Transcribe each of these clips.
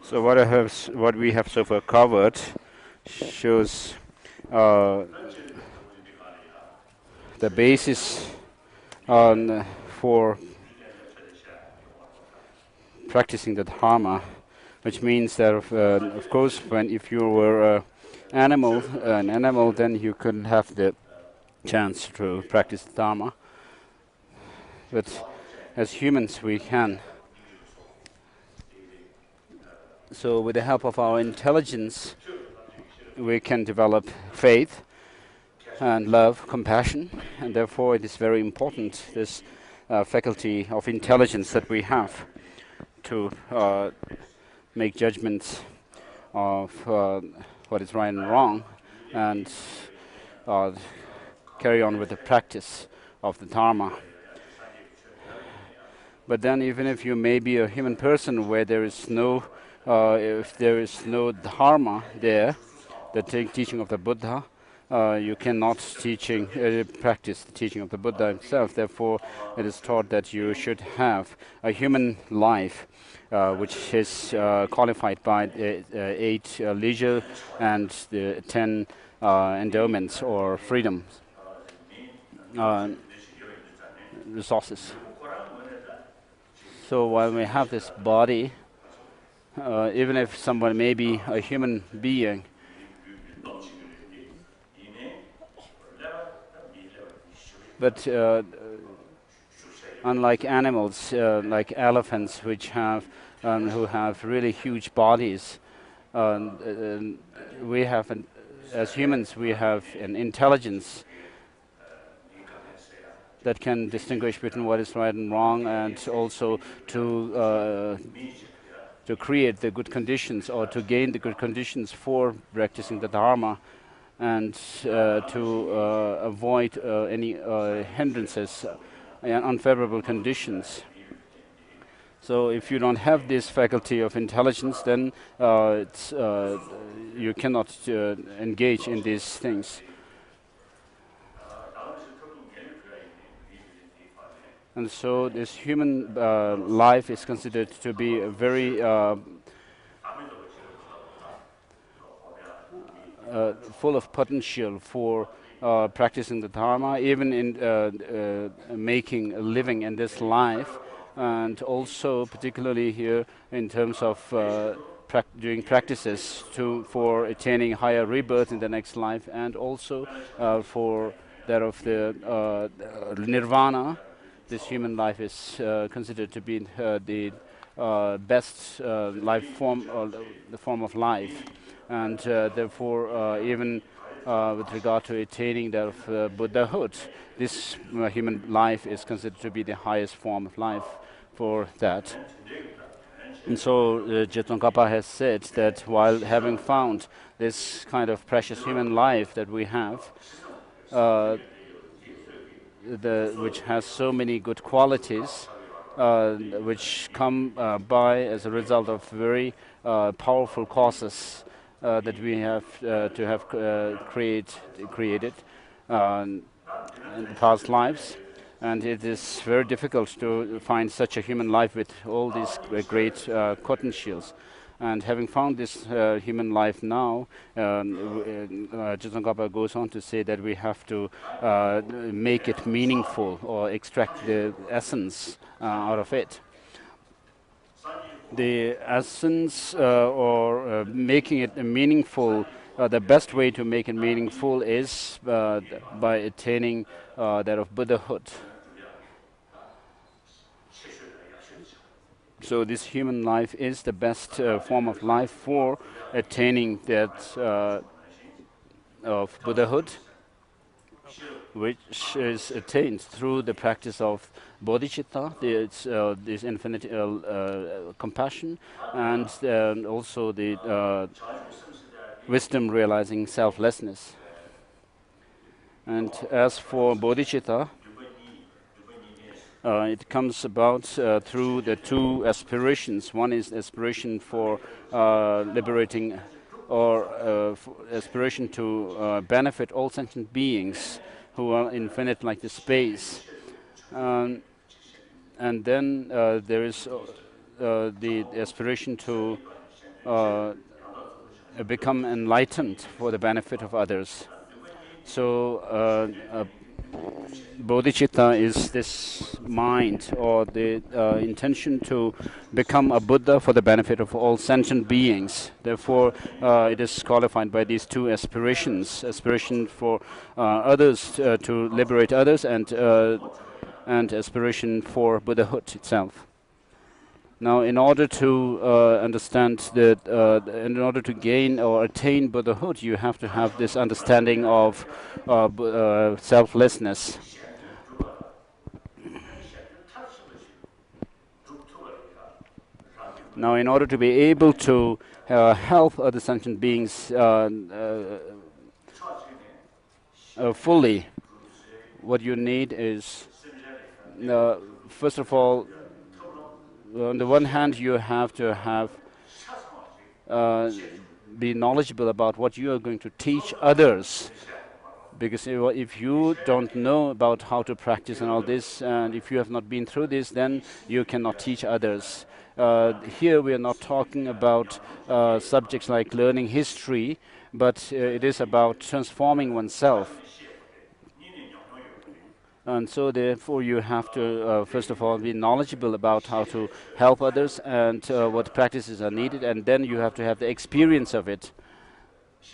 So what we have so far covered shows uh, the basis on for practicing the dharma, which means that of course when if you were an animal, then you couldn't have the chance to practice dharma. But as humans, we can. So with the help of our intelligence, we can develop faith and love, compassion, and therefore it is very important, this faculty of intelligence that we have to make judgments of what is right and wrong, and uh, carry on with the practice of the Dharma. But then even if you may be a human person where there is no, if there is no Dharma there, the teaching of the Buddha, you cannot practice the teaching of the Buddha himself. Therefore, it is taught that you should have a human life, which is qualified by the 8 leisure and the 10 endowments or freedom uh, resources. So while we have this body, even if someone may be a human being, but unlike animals, like elephants, who have really huge bodies, we have, as humans, we have an intelligence that can distinguish between what is right and wrong, and also to create the good conditions or to gain the good conditions for practicing the Dharma, and to avoid any hindrances and unfavorable conditions. So if you don't have this faculty of intelligence, then you cannot engage in these things. And so this human life is considered to be a very full of potential for practicing the Dharma, even in making a living in this life, and also particularly here in terms of doing practices for attaining higher rebirth in the next life, and also for that of the nirvana. This human life is considered to be the best life form, or the form of life, and therefore even with regard to attaining that of Buddhahood, this human life is considered to be the highest form of life for that. And so Jetongkapa has said that while having found this kind of precious human life that we have, uh, which has so many good qualities, which come by as a result of very powerful causes that we have to have created in past lives. And it is very difficult to find such a human life with all these great potentials. And having found this human life now, Tsongkhapa goes on to say that we have to make it meaningful, or extract the essence out of it. The essence or making it meaningful, the best way to make it meaningful is by attaining that of Buddhahood. So this human life is the best form of life for attaining that of Buddhahood, which is attained through the practice of bodhicitta, this infinite compassion, and also the wisdom realizing selflessness. And as for bodhicitta, it comes about through the 2 aspirations. One is aspiration for liberating, or aspiration to benefit all sentient beings who are infinite like the space. And then there is the aspiration to become enlightened for the benefit of others. So bodhicitta is this mind or the intention to become a Buddha for the benefit of all sentient beings. Therefore, it is qualified by these two aspirations: aspiration for others to liberate others, and aspiration for Buddhahood itself. Now, in order to understand that, in order to gain or attain Buddhahood, you have to have this understanding of selflessness. Now, in order to be able to help other sentient beings fully, what you need is, first of all, on the one hand, you have to have be knowledgeable about what you are going to teach others. Because if you don't know about how to practice and all this, and if you have not been through this, then you cannot teach others. Here we are not talking about subjects like learning history, but it is about transforming oneself. And so therefore you have to first of all be knowledgeable about how to help others and what practices are needed, and then you have to have the experience of it.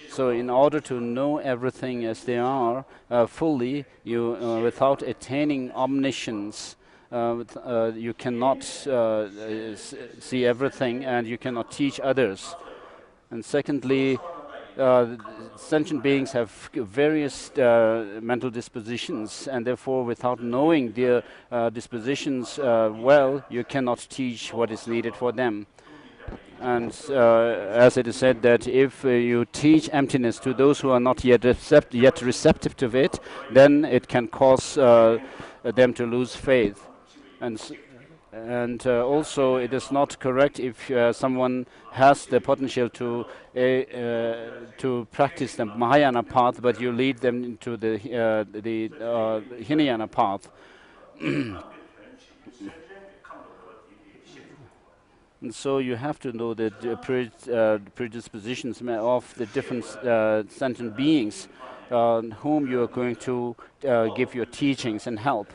So in order to know everything as they are fully, you without attaining omniscience, you cannot see everything, and you cannot teach others. And secondly, sentient beings have various mental dispositions, and therefore without knowing their dispositions well, you cannot teach what is needed for them. And as it is said that if you teach emptiness to those who are not yet receptive to it, then it can cause them to lose faith. And also, it is not correct if someone has the potential to practice the Mahayana path, but you lead them into the Hinayana path. And so you have to know the predispositions of the different sentient beings whom you are going to give your teachings and help.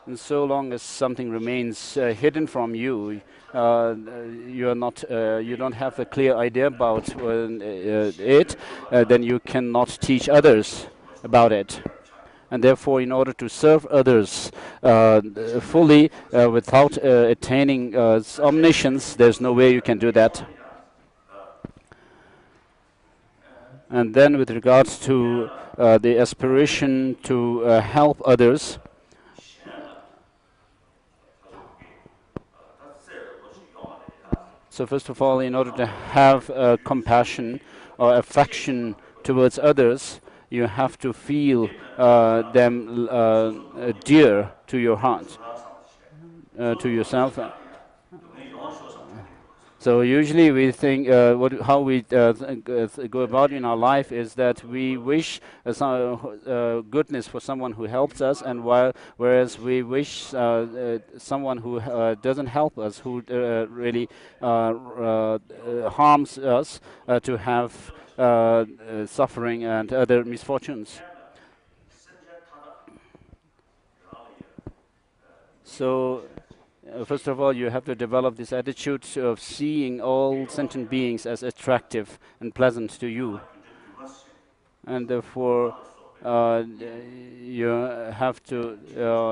And so long as something remains hidden from you, you are not, you don't have a clear idea about it, then you cannot teach others about it. And therefore, in order to serve others fully without attaining omniscience, there's no way you can do that. And then with regards to the aspiration to help others, so first of all, in order to have compassion or affection towards others, you have to feel them dear to your heart, to yourself. So usually we think how we go about in our life is that we wish goodness for someone who helps us, and whereas we wish someone who doesn't help us, who really harms us, to have suffering and other misfortunes. So first of all, you have to develop this attitude of seeing all sentient beings as attractive and pleasant to you. And therefore, you have to,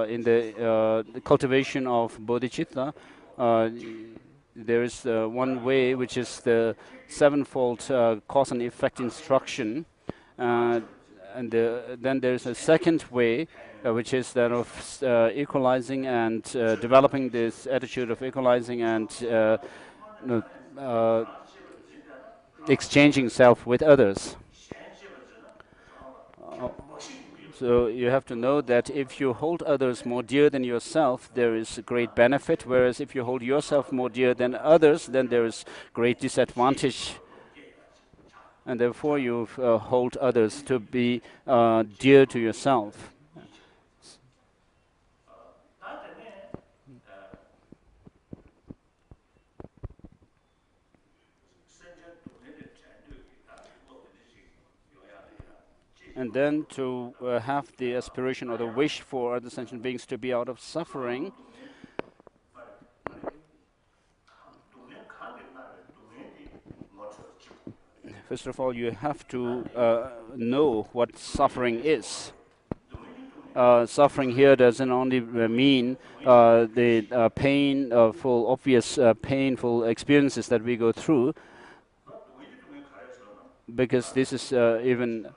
in the cultivation of bodhicitta, there is one way, which is the sevenfold cause and effect instruction. And then there's a second way, which is that of equalizing and developing this attitude of equalizing and exchanging self with others. So you have to know that if you hold others more dear than yourself, there is a great benefit, whereas if you hold yourself more dear than others, then there is great disadvantage. And therefore you hold others to be dear to yourself. And then to have the aspiration or the wish for other sentient beings to be out of suffering, first of all, you have to know what suffering is. Suffering here doesn't only mean the painful, obvious, painful experiences that we go through, because this is even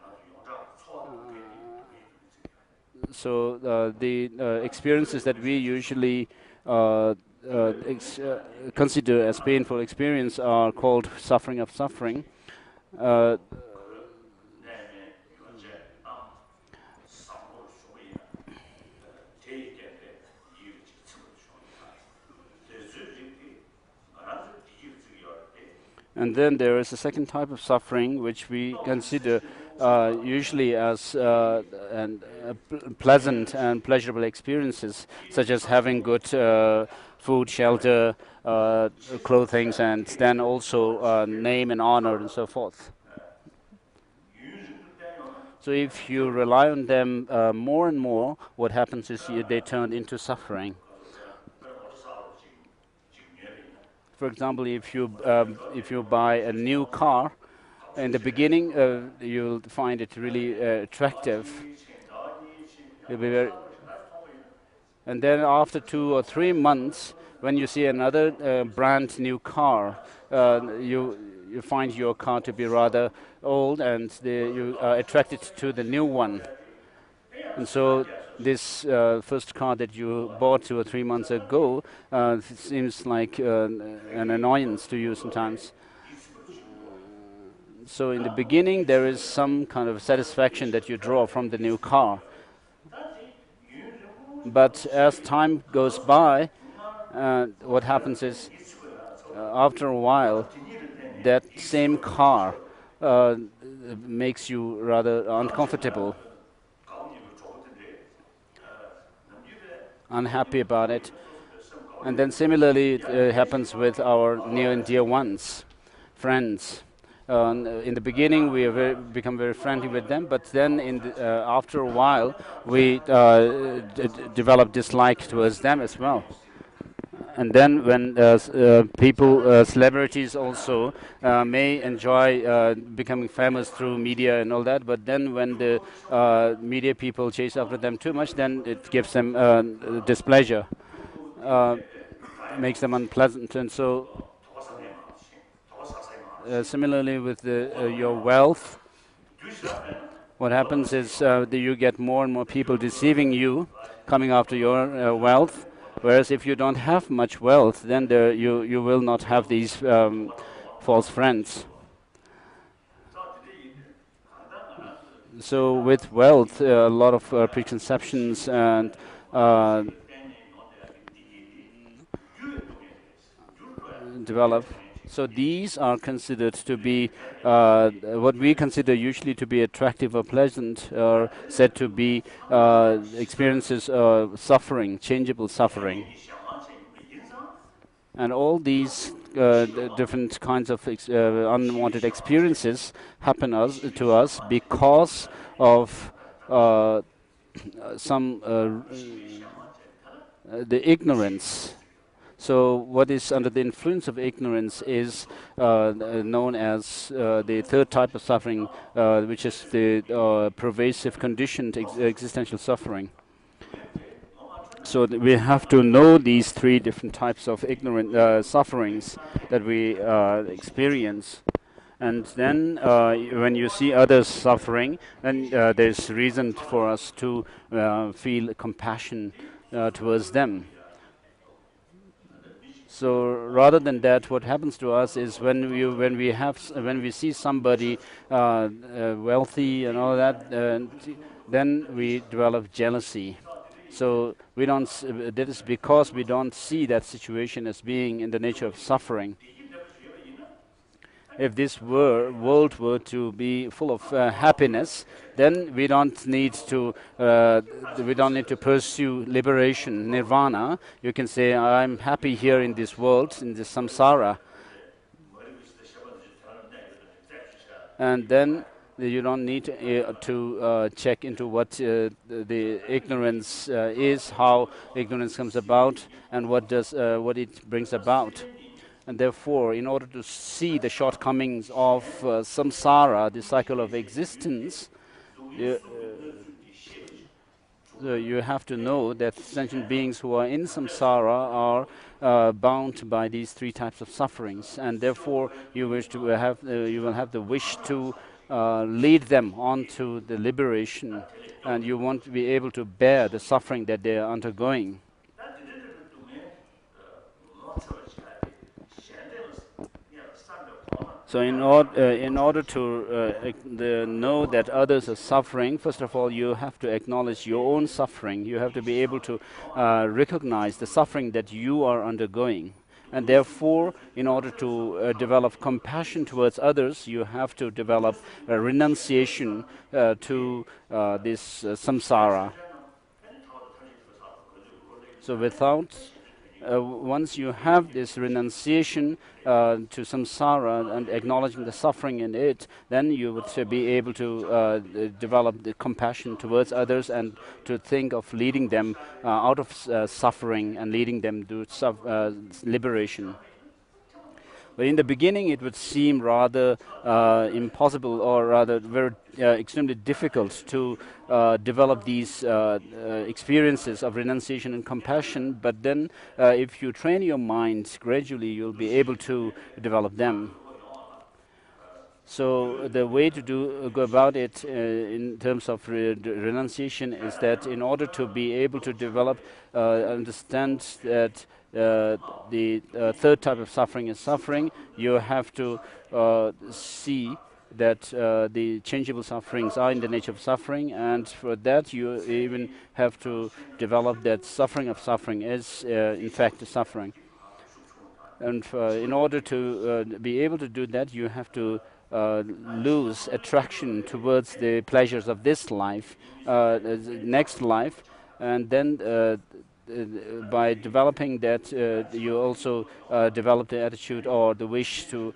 so the experiences that we usually consider as painful experience are called suffering of suffering. Uh, And then there is a second type of suffering which we consider usually as pleasant and pleasurable experiences, such as having good food, shelter, clothing, and then also name and honor and so forth. So if you rely on them more and more, what happens is they turn into suffering. For example, if you buy a new car, in the beginning you'll find it really attractive. You'll be very, and then after 2 or 3 months, when you see another brand new car, you find your car to be rather old, and you are attracted to the new one. And so this first car that you bought 2 or 3 months ago seems like an annoyance to you sometimes. So in the beginning, there is some kind of satisfaction that you draw from the new car. But as time goes by, what happens is, after a while, that same car makes you rather uncomfortable, unhappy about it. And then similarly, it happens with our near and dear ones, friends. In the beginning, we become very friendly with them, but then after a while, we develop dislike towards them as well. And then when people, celebrities also may enjoy becoming famous through media and all that, but then when the media people chase after them too much, then it gives them displeasure, makes them unpleasant. And so similarly with your wealth, what happens is that you get more and more people deceiving you, coming after your wealth. Whereas if you don't have much wealth, then you will not have these false friends. So with wealth, a lot of preconceptions and develop. So these are considered to be what we consider usually to be attractive or pleasant, or said to be experiences of suffering, changeable suffering. And all these different kinds of unwanted experiences happen to us because of some the ignorance. So what is under the influence of ignorance is known as the third type of suffering, which is the pervasive conditioned existential suffering. So we have to know these three different types of ignorant sufferings that we experience. And then when you see others suffering, then there's reason for us to feel compassion towards them. So rather than that, what happens to us is when we see somebody wealthy and all that, then we develop jealousy. So we don't. That is because we don't see that situation as being in the nature of suffering. If this world were to be full of happiness, then we don't need to pursue liberation, nirvana. You can say, I'm happy here in this world, in this samsara. And then You don't need to check into what the ignorance is, how ignorance comes about, and what it brings about. And therefore, in order to see the shortcomings of samsara, the cycle of existence, you, you have to know that sentient beings who are in samsara are bound by these three types of sufferings, and therefore you will have the wish to lead them onto the liberation, and you want to be able to bear the suffering that they are undergoing. So in order to know that others are suffering, first of all, you have to acknowledge your own suffering. You have to be able to recognize the suffering that you are undergoing. And therefore, in order to develop compassion towards others, you have to develop a renunciation to this samsara. So once you have this renunciation to samsara and acknowledging the suffering in it, then you would be able to develop the compassion towards others and to think of leading them out of suffering and leading them to liberation. But in the beginning, it would seem rather impossible, or rather very extremely difficult to develop these experiences of renunciation and compassion. But then, if you train your mind gradually, you'll be able to develop them. So the way to go about it in terms of renunciation is that in order to be able to develop, understand that the third type of suffering is suffering, you have to see that the changeable sufferings are in the nature of suffering, and for that you even have to develop that suffering of suffering is in fact suffering. And in order to be able to do that, you have to lose attraction towards the pleasures of this life, next life, and then by developing that, you also develop the attitude or the wish to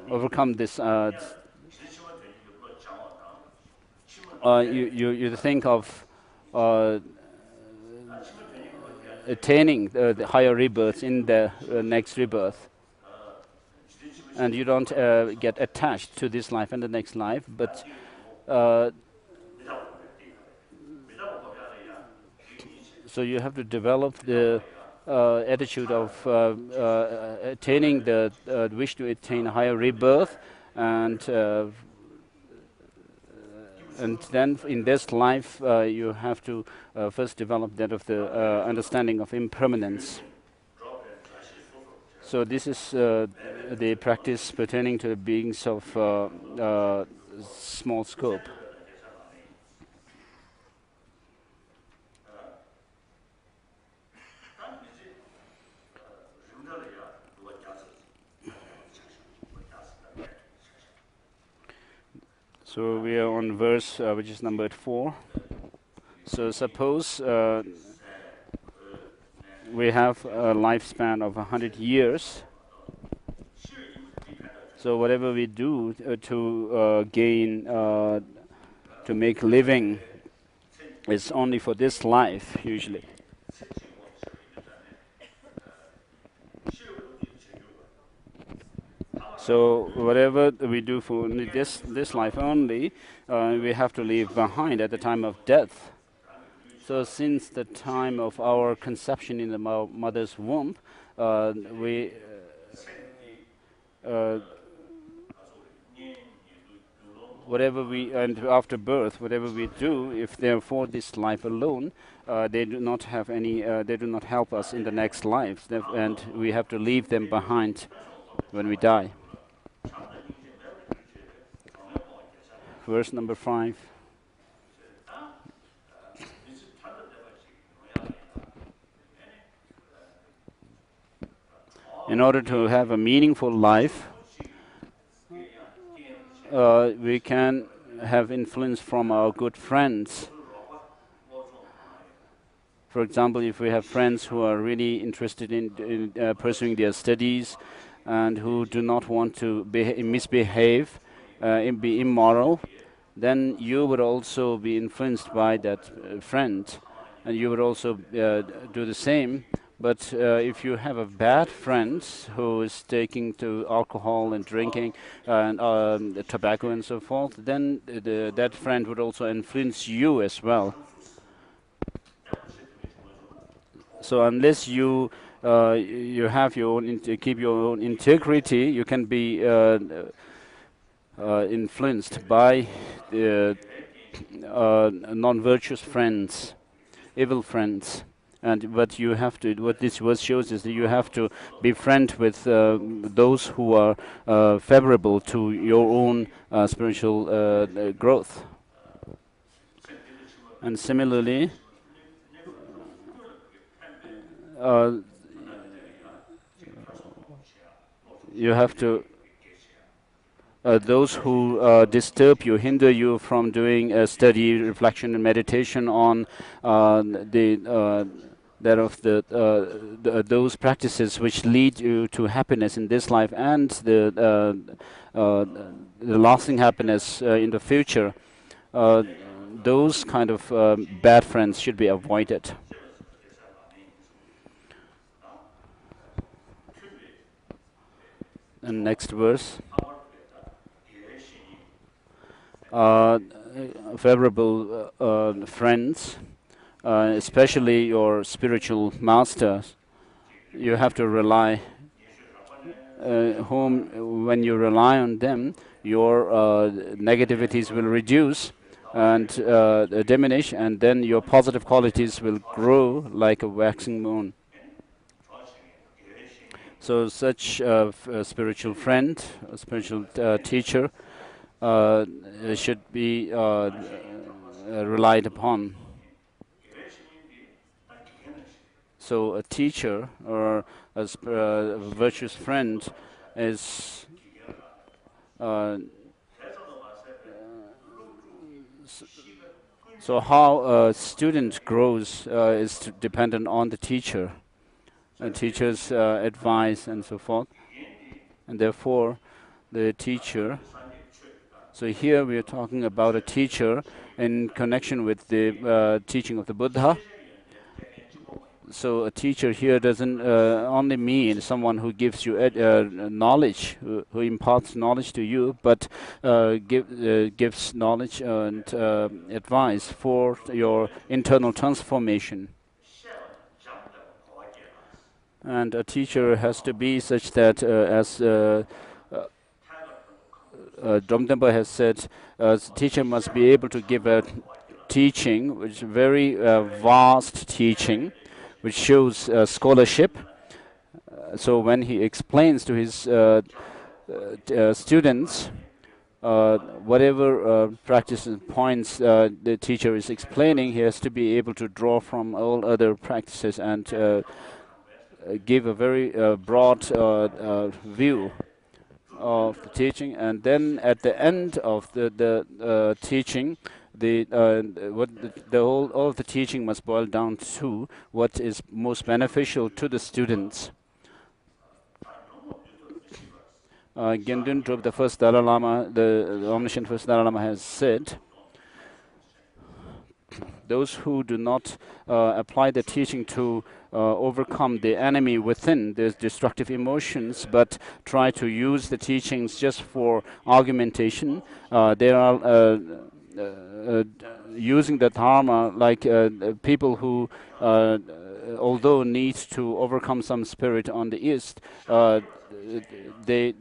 overcome this. You think of attaining the higher rebirths in the next rebirth. And you don't get attached to this life and the next life, but so you have to develop the attitude of attaining the wish to attain a higher rebirth, and then in this life you have to first develop that of the understanding of impermanence. So this is the practice pertaining to the beings of small scope. So we are on verse which is numbered 4. So suppose we have a lifespan of 100 years. So whatever we do to gain, to make living, is only for this life usually. So whatever we do for this life only, we have to leave behind at the time of death. So since the time of our conception in the mother's womb, whatever we, and after birth, whatever we do, if they're for this life alone, they do not have any, they do not help us in the next life, and we have to leave them behind when we die. Verse number 5. In order to have a meaningful life, we can have influence from our good friends. For example, if we have friends who are really interested in pursuing their studies, and who do not want to misbehave, be immoral, then you would also be influenced by that friend, and you would also do the same. But if you have a bad friend who is taking to alcohol and drinking and tobacco and so forth, then that friend would also influence you as well. So unless you have your own keep your own integrity, you can be influenced by non-virtuous friends, evil friends. And what you have to, what this verse shows is that you have to be friend with those who are favorable to your own spiritual growth. And similarly, uh, you have to those who disturb you, hinder you from doing study, reflection, and meditation on the that of those practices which lead you to happiness in this life and the lasting happiness in the future. Uh, those kind of bad friends should be avoided. And next verse. Uh, Favorable friends, especially your spiritual masters, you have to rely whom when you rely on them, your negativities will reduce and diminish, and then your positive qualities will grow like a waxing moon. So such a spiritual friend, a spiritual teacher uh, should be relied upon. So a teacher or a virtuous friend is uh, so how a student grows is dependent on the teacher, teacher's advice and so forth, and therefore the teacher. So here we are talking about a teacher in connection with the teaching of the Buddha. So a teacher here doesn't only mean someone who gives you knowledge, who imparts knowledge to you, but gives knowledge and advice for your internal transformation. And a teacher has to be such that, as Dromdenpa has said, a teacher must be able to give a teaching, which is very vast teaching, which shows scholarship. So when he explains to his students whatever practice and points the teacher is explaining, he has to be able to draw from all other practices and give a very broad view of the teaching. And then at the end of the teaching, all of the teaching must boil down to what is most beneficial to the students. Gendun Drop, the first Dalai Lama, the omniscient first Dalai Lama, has said, those who do not apply the teaching to overcome the enemy within, the destructive emotions, but try to use the teachings just for argumentation, they are using the dharma like people who, although need to overcome some spirit on the east, they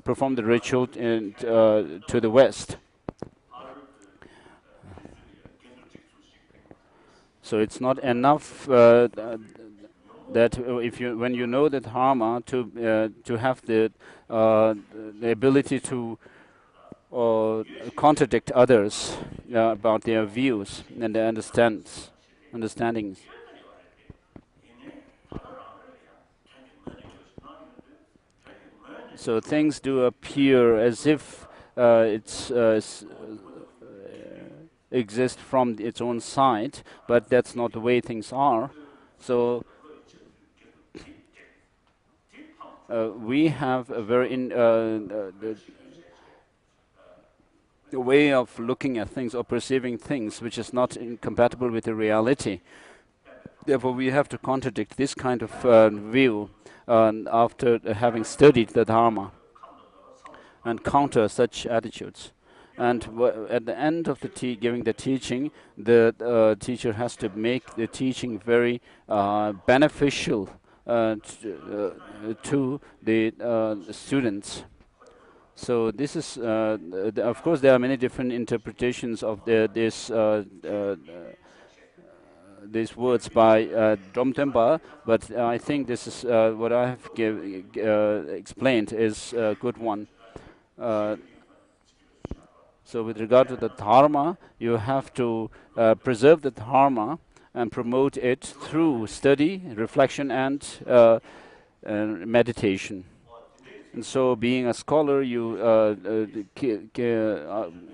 perform the ritual to the west. So it's not enough that if you, when you know the dharma, to have the ability to contradict others about their views and their understandings. So things do appear as if it's exist from its own side, but that's not the way things are. So we have a very the way of looking at things or perceiving things which is not incompatible with the reality. Therefore, we have to contradict this kind of view after having studied the Dharma and counter such attitudes. And at the end of the giving the teaching, the teacher has to make the teaching very beneficial to the students. So this is, of course, there are many different interpretations of these words by Dromtempa, but I think this is what I have explained is a good one. So with regard to the Dharma, you have to preserve the Dharma and promote it through study, reflection, and meditation. And so, being a scholar, you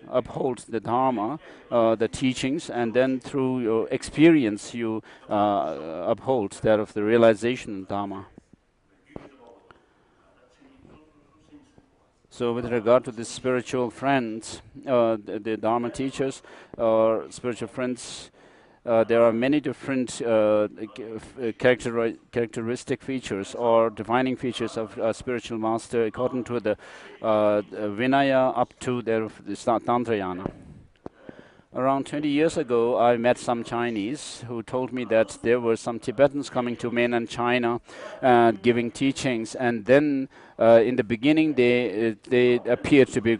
uphold the Dharma, the teachings, and then through your experience, you uphold that of the realization of Dharma. So, with regard to the spiritual friends, the Dharma teachers or spiritual friends, there are many different characteristic features or defining features of a spiritual master according to the Vinaya up to the Tantrayana. Around 20 years ago, I met some Chinese who told me that there were some Tibetans coming to mainland China giving teachings, and then in the beginning they appeared to be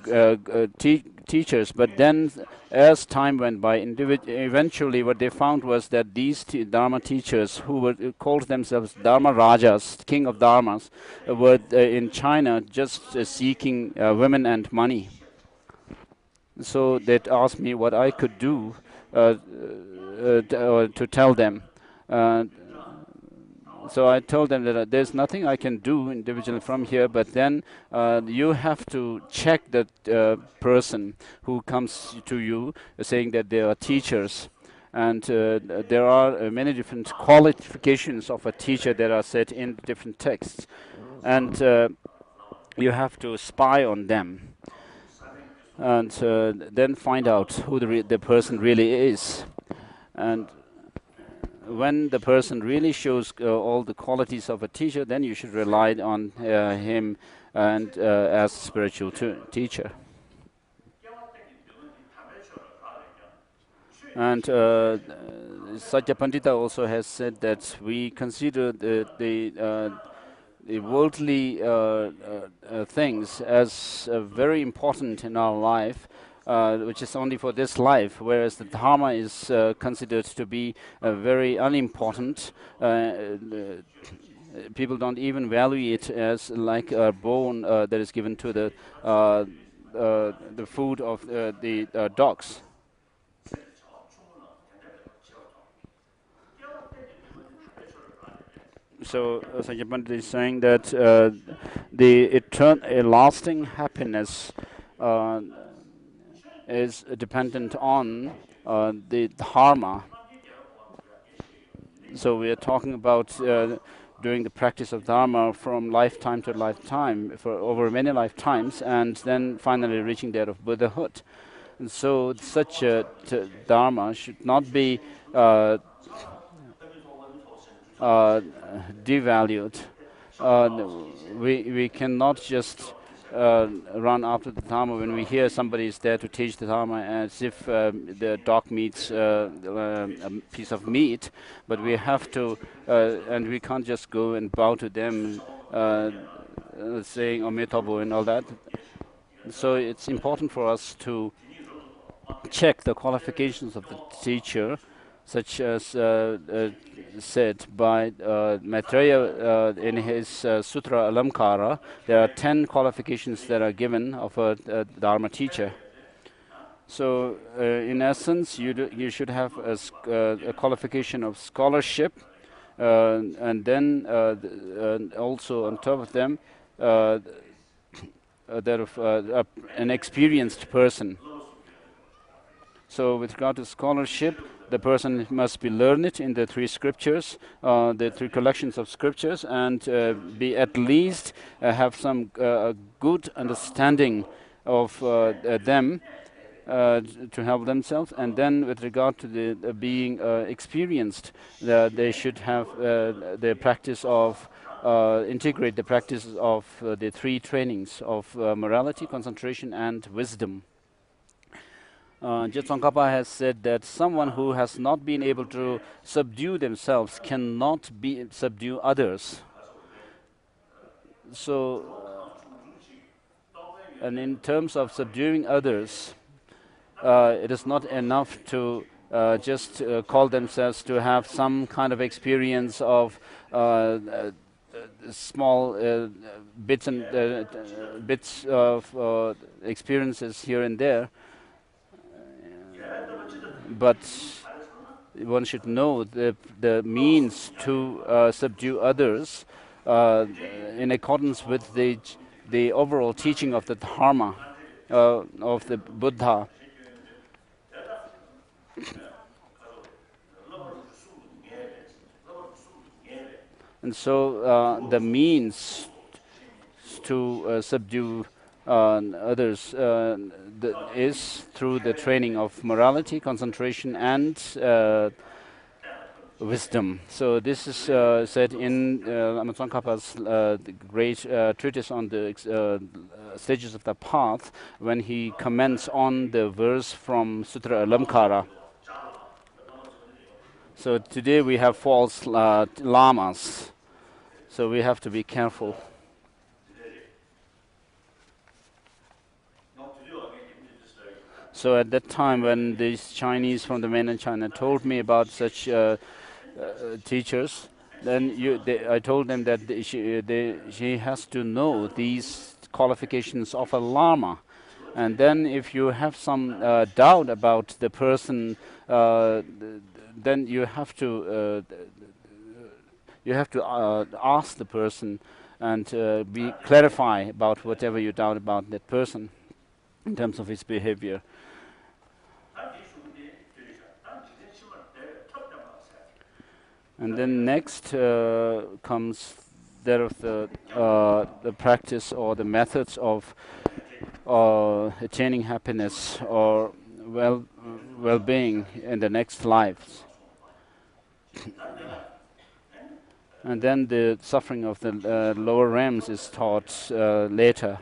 teachers, but then as time went by, eventually what they found was that these Dharma teachers, who were called themselves Dharma Rajas, king of Dharmas, were in China just seeking women and money. So they asked me what I could do to tell them. So I told them that there's nothing I can do individually from here, but then you have to check that person who comes to you saying that they are teachers. And there are many different qualifications of a teacher that are set in different texts. And you have to spy on them and then find out who the person really is. And when the person really shows all the qualities of a teacher, then you should rely on him and as a spiritual teacher. And Satya Pandita also has said that we consider the worldly things as very important in our life, which is only for this life, whereas the Dharma is considered to be very unimportant. People don't even value it as like a bone that is given to the food of the dogs. So Sajja Pandit is saying that a lasting happiness is dependent on the Dharma. So we are talking about doing the practice of Dharma from lifetime to lifetime for over many lifetimes, and then finally reaching that of Buddhahood. And so such a Dharma should not be devalued. We cannot just run after the Dharma when we hear somebody is there to teach the Dharma as if the dog meets a piece of meat, but we have to, and we can't just go and bow to them saying Ometabo and all that. So it's important for us to check the qualifications of the teacher, such as said by Maitreya in his Sutra Alamkara. There are 10 qualifications that are given of a Dharma teacher. So in essence, you should have a qualification of scholarship, and then also on top of them that of an experienced person. So with regard to scholarship, the person must be learned in the three scriptures, the three collections of scriptures, and be at least have some good understanding of them to help themselves. And then with regard to the being experienced, they should have the practice of integrate the practices of the three trainings of morality, concentration, and wisdom. Tsongkhapa has said that someone who has not been able to subdue themselves cannot subdue others. So, and in terms of subduing others, it is not enough to just call themselves to have some kind of experience of small bits of experiences here and there. But one should know the means to subdue others in accordance with the overall teaching of the Dharma of the Buddha. And so the means to subdue others is through the training of morality, concentration, and wisdom. So this is said in Lama Tsongkhapa's great treatise on the stages of the path, when he comments on the verse from Sutra Alamkara. So today we have false lamas, so we have to be careful. So at that time, when these Chinese from the mainland China told me about such teachers, then I told them that she has to know these qualifications of a Lama. And then if you have some doubt about the person, then you have to ask the person and clarify about whatever you doubt about that person in terms of his behavior. And then next comes that of the practice or the methods of attaining happiness or well-being in the next lives. And then the suffering of the lower realms is taught later.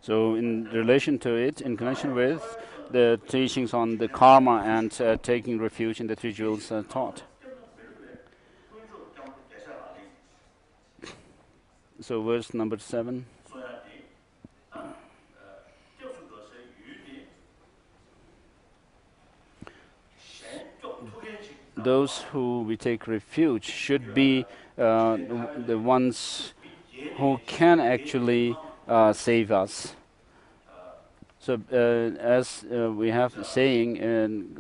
So in relation to it, in connection with the teachings on the karma and taking refuge in the three jewels taught. So verse number 7. Those who we take refuge should be the ones who can actually save us. So as we have a saying in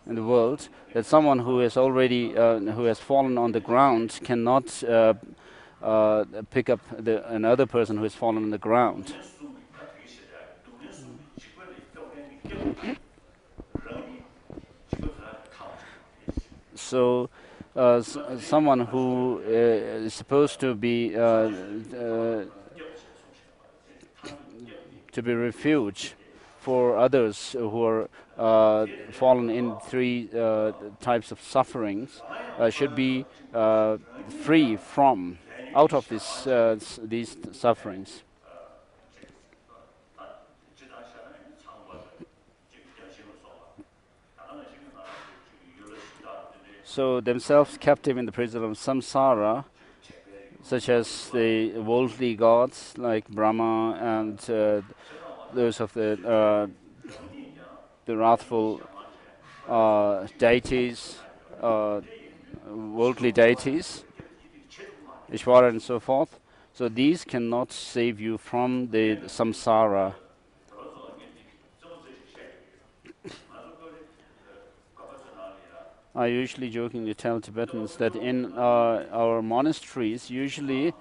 the world, that someone who has already who has fallen on the ground cannot pick up another person who has fallen on the ground. So someone who is supposed to be refuge for others who are fallen in three types of sufferings should be free from out of these sufferings. So themselves captive in the prison of samsara, such as the worldly gods like Brahma and those of the wrathful deities, worldly deities, Ishvara and so forth. So these cannot save you from the samsara. I usually jokingly tell Tibetans that in our monasteries, usually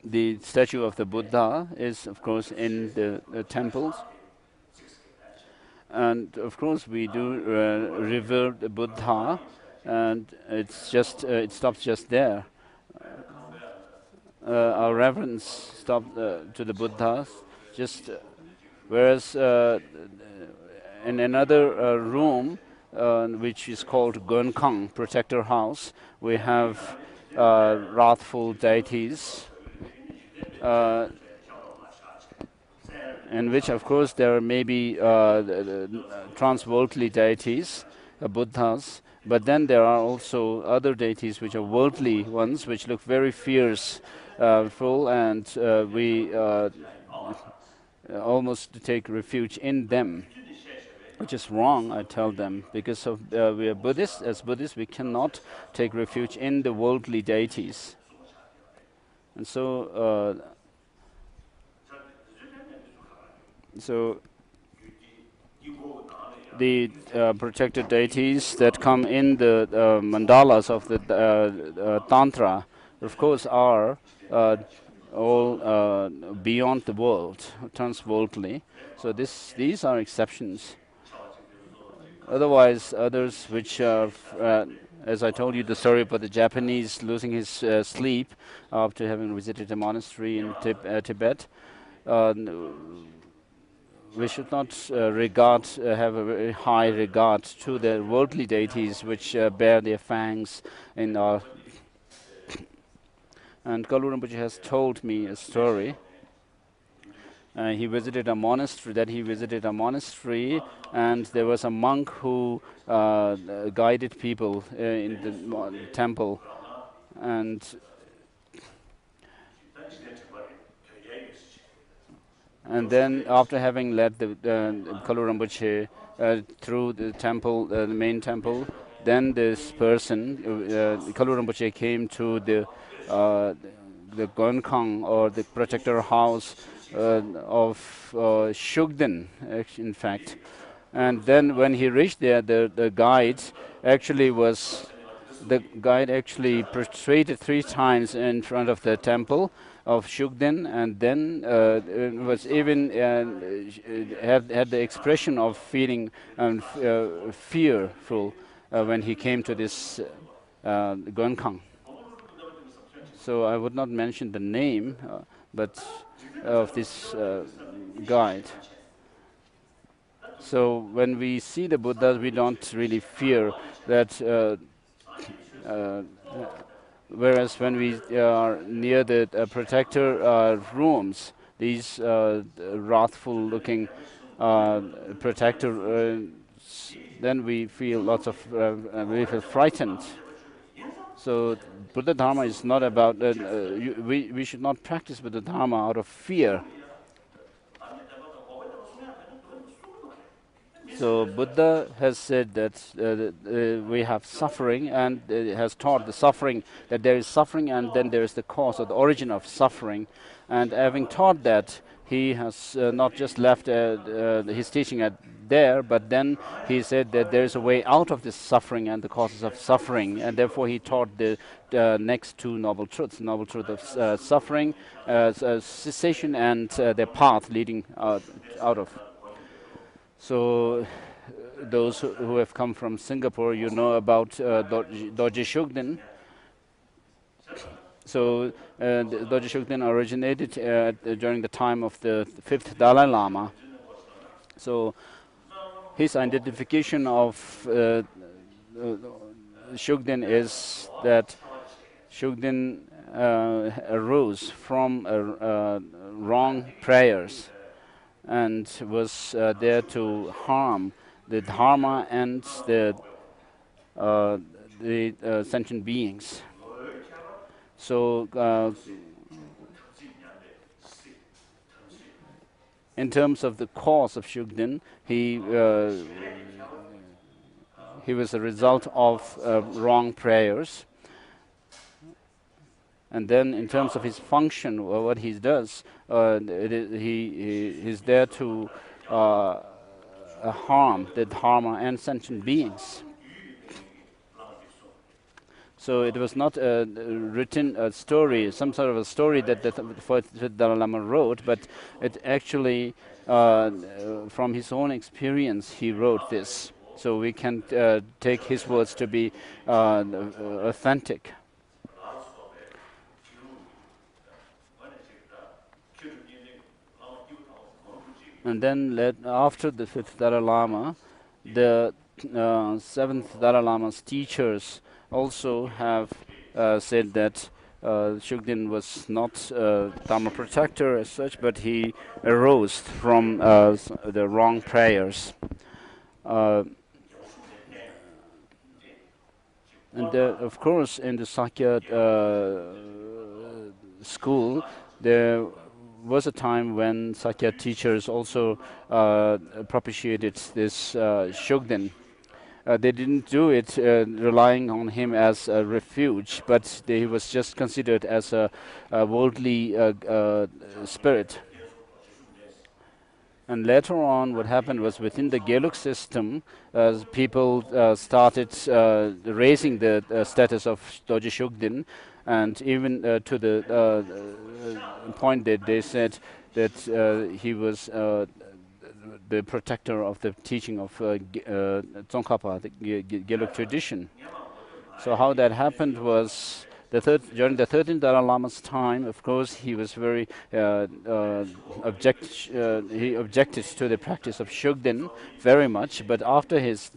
the statue of the Buddha is, of course, in the temples. And of course, we do revere the Buddha, and it stops just there. Our reverence stopped to the Buddhas, just whereas in another room, which is called Gonkang, Protector House, we have wrathful deities, in which, of course, there may be trans-worldly deities, Buddhas, but then there are also other deities which are worldly ones, which look very fierce, full, and we almost take refuge in them, which is wrong, I tell them, because we are Buddhists. As Buddhists, we cannot take refuge in the worldly deities. And so the protected deities that come in the mandalas of the Tantra, of course, are all beyond the world, transworldly. So these are exceptions. Otherwise, others which are, as I told you, the story about the Japanese losing his sleep after having visited a monastery in Tibet. We should not have a very high regard to the worldly deities which bear their fangs in our. And Kalu Rinpoche has told me a story. He visited a monastery, and there was a monk who guided people in the temple, and then after having led the Kalu Rinpoche through the temple, the main temple, then this person, Kalu Rinpoche, came to the Gonkang, or the protector house of Shugden, in fact. And then when he reached there, the guide actually prostrated 3 times in front of the temple of Shugden, and then was even had the expression of feeling fearful when he came to this Gonkang. So I would not mention the name, but of this guide. So when we see the Buddhas, we don't really fear that. Whereas when we are near the protector rooms, these wrathful-looking protector, then we feel we feel frightened. So Buddha Dharma is not about we should not practice Buddha Dharma out of fear. So Buddha has said that we have suffering, and has taught the suffering, that there is suffering and then there is the cause or the origin of suffering. And having taught that, he has not just left his teaching at there, but then he said that there is a way out of this suffering and the causes of suffering, and therefore he taught the next 2 noble truths: noble truth of suffering, cessation, and the path leading out of. So those who have come from Singapore, you know about Dorje Shugden. So Dorje Shugden originated during the time of the 5th Dalai Lama. So his identification of Shugden is that Shugden arose from wrong prayers, and was there to harm the Dharma and the sentient beings. So in terms of the cause of Shugden, he was a result of wrong prayers. And then in terms of his function, what he does, he is there to harm the Dharma and sentient beings. So it was not a written story, some sort of a story that the fourth Dalai Lama wrote, but it actually, from his own experience, he wrote this. So we can take his words to be authentic. And then after the fifth Dalai Lama, the seventh Dalai Lama's teachers also have said that Shugden was not a Dharma protector as such, but he arose from the wrong prayers. And of course, in the Sakya school, there was a time when Sakya teachers also propitiated this Shugden. They didn't do it relying on him as a refuge, but he was just considered as a worldly spirit. And later on, what happened was within the Geluk system, people started raising the status of Doji Shugden, and even to the point that they said that he was the protector of the teaching of Tsongkhapa, the Geluk tradition. So how that happened was during the 13th Dalai Lama's time. Of course, he was very he objected to the practice of Shugden very much. But after his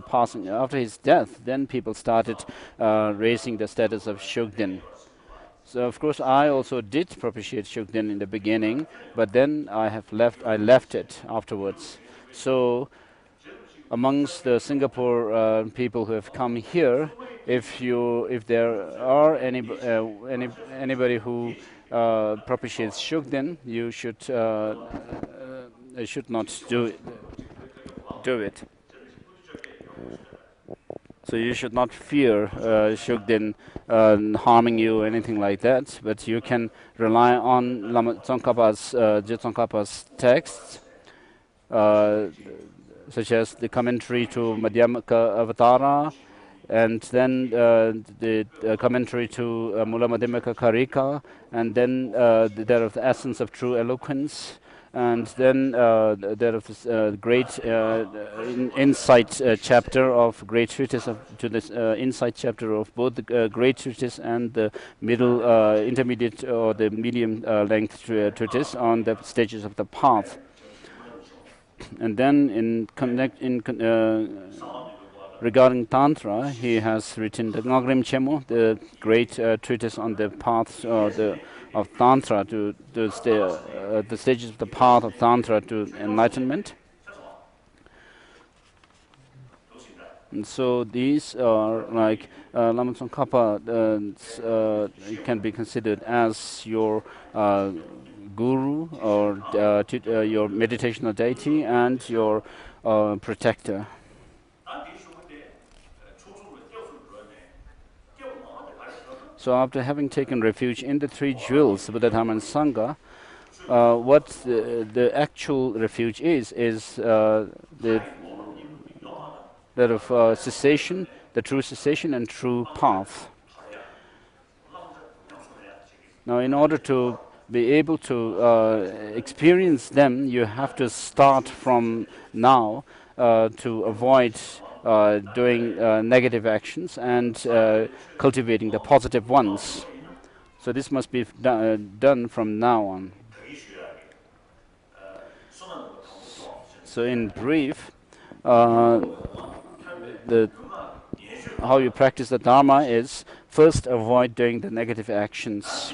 passing, after his death, then people started raising the status of Shugden. So of course, I also did propitiate Shugden in the beginning, but then I left it afterwards. So amongst the Singapore people who have come here, if there are anybody who propitiates Shugden, you should not do it. So you should not fear Shugden harming you or anything like that, but you can rely on Lama Tsongkhapa's Tsongkhapa's texts, such as the commentary to Madhyamaka Avatara, and then the commentary to Mula Madhyamaka Karika, and then there of the essence of true eloquence, and then there of this great insight chapter of great treatise to this insight chapter of both the great treatise and the middle intermediate or the medium length treatise on the stages of the path. And then regarding Tantra, he has written the Ngagrim Chemo, the great treatise on the paths of Tantra to the stages of the path of Tantra to enlightenment. And so these are like Lama Tsongkhapa can be considered as your guru or your meditational deity and your protector. So after having taken refuge in the three jewels, Buddha, Dharma and Sangha, what the actual refuge is that of cessation, the true cessation and true path. Now in order to be able to experience them, you have to start from now to avoid doing negative actions and cultivating the positive ones. So this must be done from now on. So in brief, how you practice the Dharma is first avoid doing the negative actions,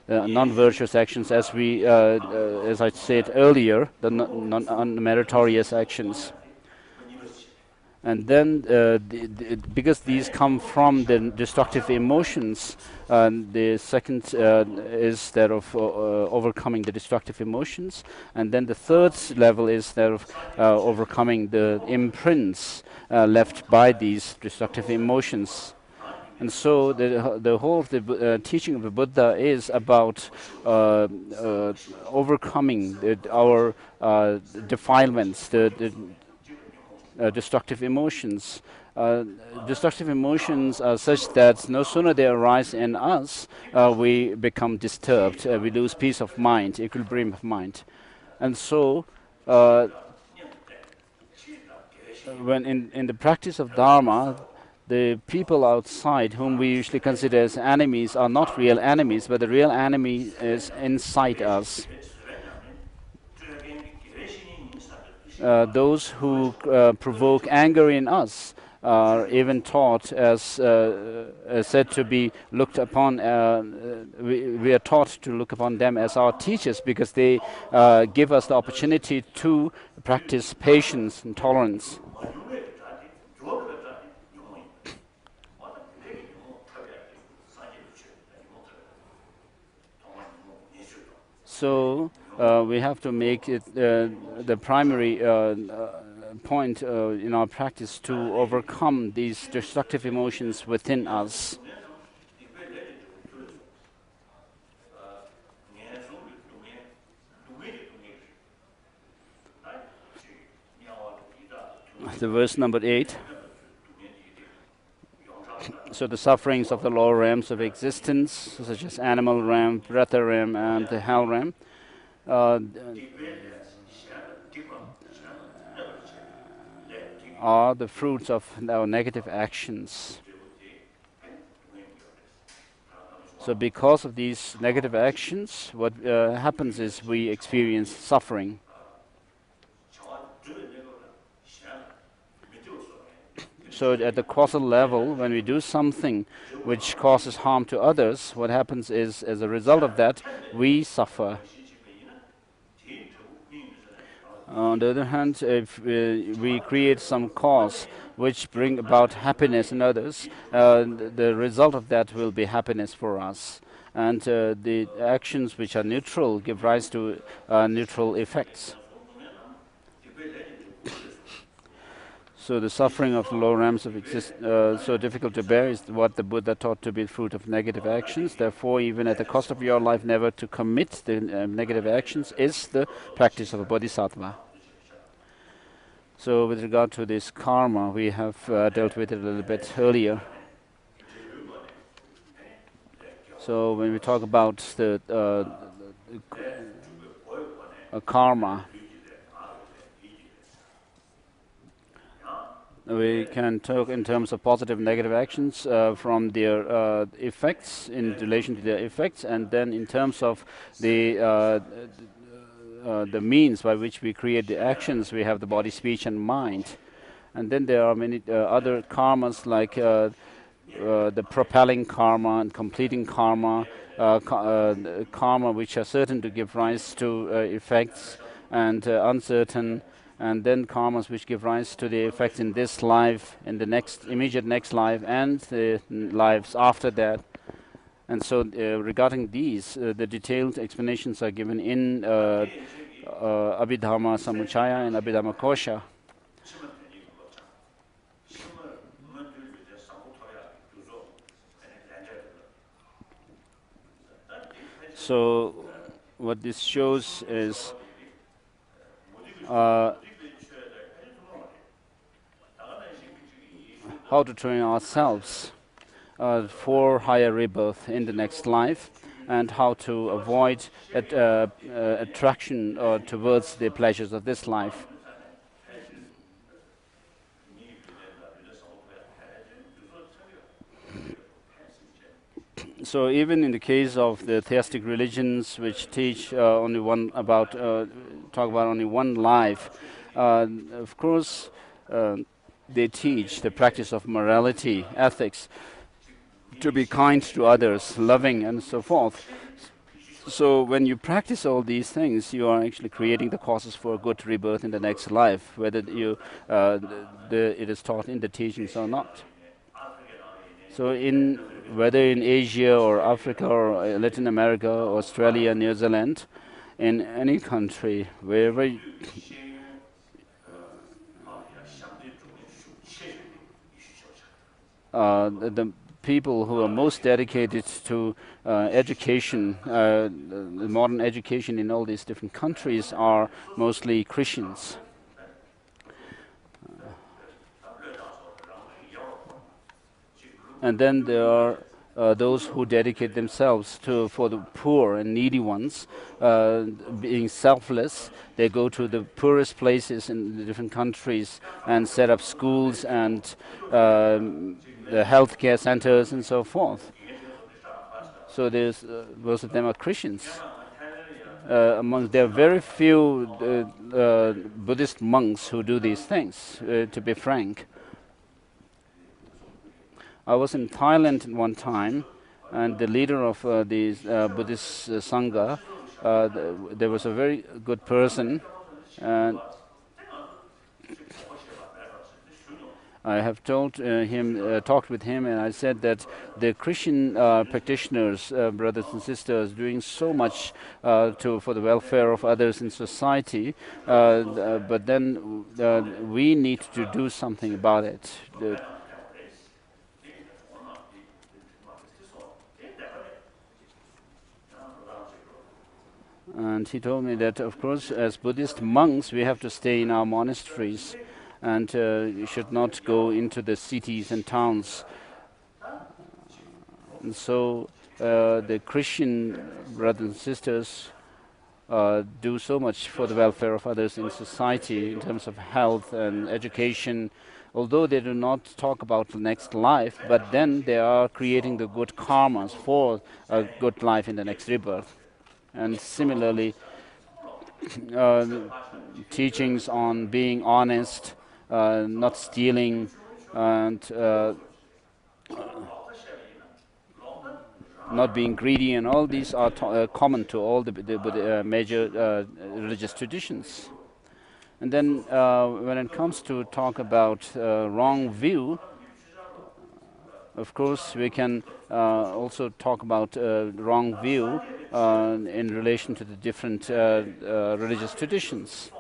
non-virtuous actions, as I said earlier, the non-meritorious actions. And then, because these come from the destructive emotions, the second is that of overcoming the destructive emotions. And then the third level is that of overcoming the imprints left by these destructive emotions. And so the whole of the teaching of the Buddha is about overcoming our defilements, the destructive emotions, uh, destructive emotions are such that no sooner they arise in us, we become disturbed, we lose peace of mind, equilibrium of mind. And so, when in the practice of Dharma, the people outside, whom we usually consider as enemies, are not real enemies, but the real enemy is inside us. Those who provoke anger in us are even taught as said to be looked upon. We are taught to look upon them as our teachers because they give us the opportunity to practice patience and tolerance. So we have to make it the primary point in our practice to overcome these destructive emotions within us. The verse number 8. So the sufferings of the lower realms of existence, such as animal realm, breatha realm, and the hell realm, are the fruits of our negative actions. So because of these negative actions, what happens is we experience suffering. So at the causal level, when we do something which causes harm to others, what happens is, as a result of that, we suffer. On the other hand, if we create some cause which bring about happiness in others, the result of that will be happiness for us. And the actions which are neutral give rise to neutral effects. So the suffering of the lower realms of existence, so difficult to bear, is what the Buddha taught to be the fruit of negative actions. Therefore, even at the cost of your life, never to commit the negative actions is the practice of a Bodhisattva. So with regard to this karma, we have dealt with it a little bit earlier. So when we talk about the karma, we can talk in terms of positive and negative actions from their effects, in relation to their effects, and then in terms of the means by which we create the actions, we have the body, speech, and mind. And then there are many other karmas like the propelling karma and completing karma, karma which are certain to give rise to effects, and uncertain, and then karmas which give rise to the effects in this life, in the next immediate next life, and the lives after that. And so regarding these, the detailed explanations are given in Abhidhamma Samuccaya and Abhidhamma Kosha. So what this shows is how to train ourselves for higher rebirth in the next life, and how to avoid attraction towards the pleasures of this life. So even in the case of the theistic religions, which teach talk about only one life, of course, they teach the practice of morality, ethics, to be kind to others, loving, and so forth. So when you practice all these things, you are actually creating the causes for a good rebirth in the next life, whether it is taught in the teachings or not. So whether in Asia or Africa or Latin America, Australia, New Zealand, in any country, wherever the people who are most dedicated to education, modern education in all these different countries, are mostly Christians. And then there are those who dedicate themselves to for the poor and needy ones, being selfless. They go to the poorest places in the different countries and set up schools and the healthcare centers and so forth. So there's most of them are Christians. Among there are very few Buddhist monks who do these things. To be frank, I was in Thailand one time, and the leader of the Buddhist Sangha, there was a very good person, and I have talked with him, and I said that the Christian practitioners, brothers and sisters, doing so much for the welfare of others in society, but then we need to do something about it. And he told me that, of course, as Buddhist monks, we have to stay in our monasteries, and you should not go into the cities and towns. And so the Christian brothers and sisters do so much for the welfare of others in society in terms of health and education. Although they do not talk about the next life, but then they are creating the good karmas for a good life in the next rebirth. And similarly, uh, teachings on being honest, not stealing, and not being greedy, and all these are common to all the major religious traditions. And then when it comes to talk about wrong view, of course, we can also talk about wrong view in relation to the different religious traditions.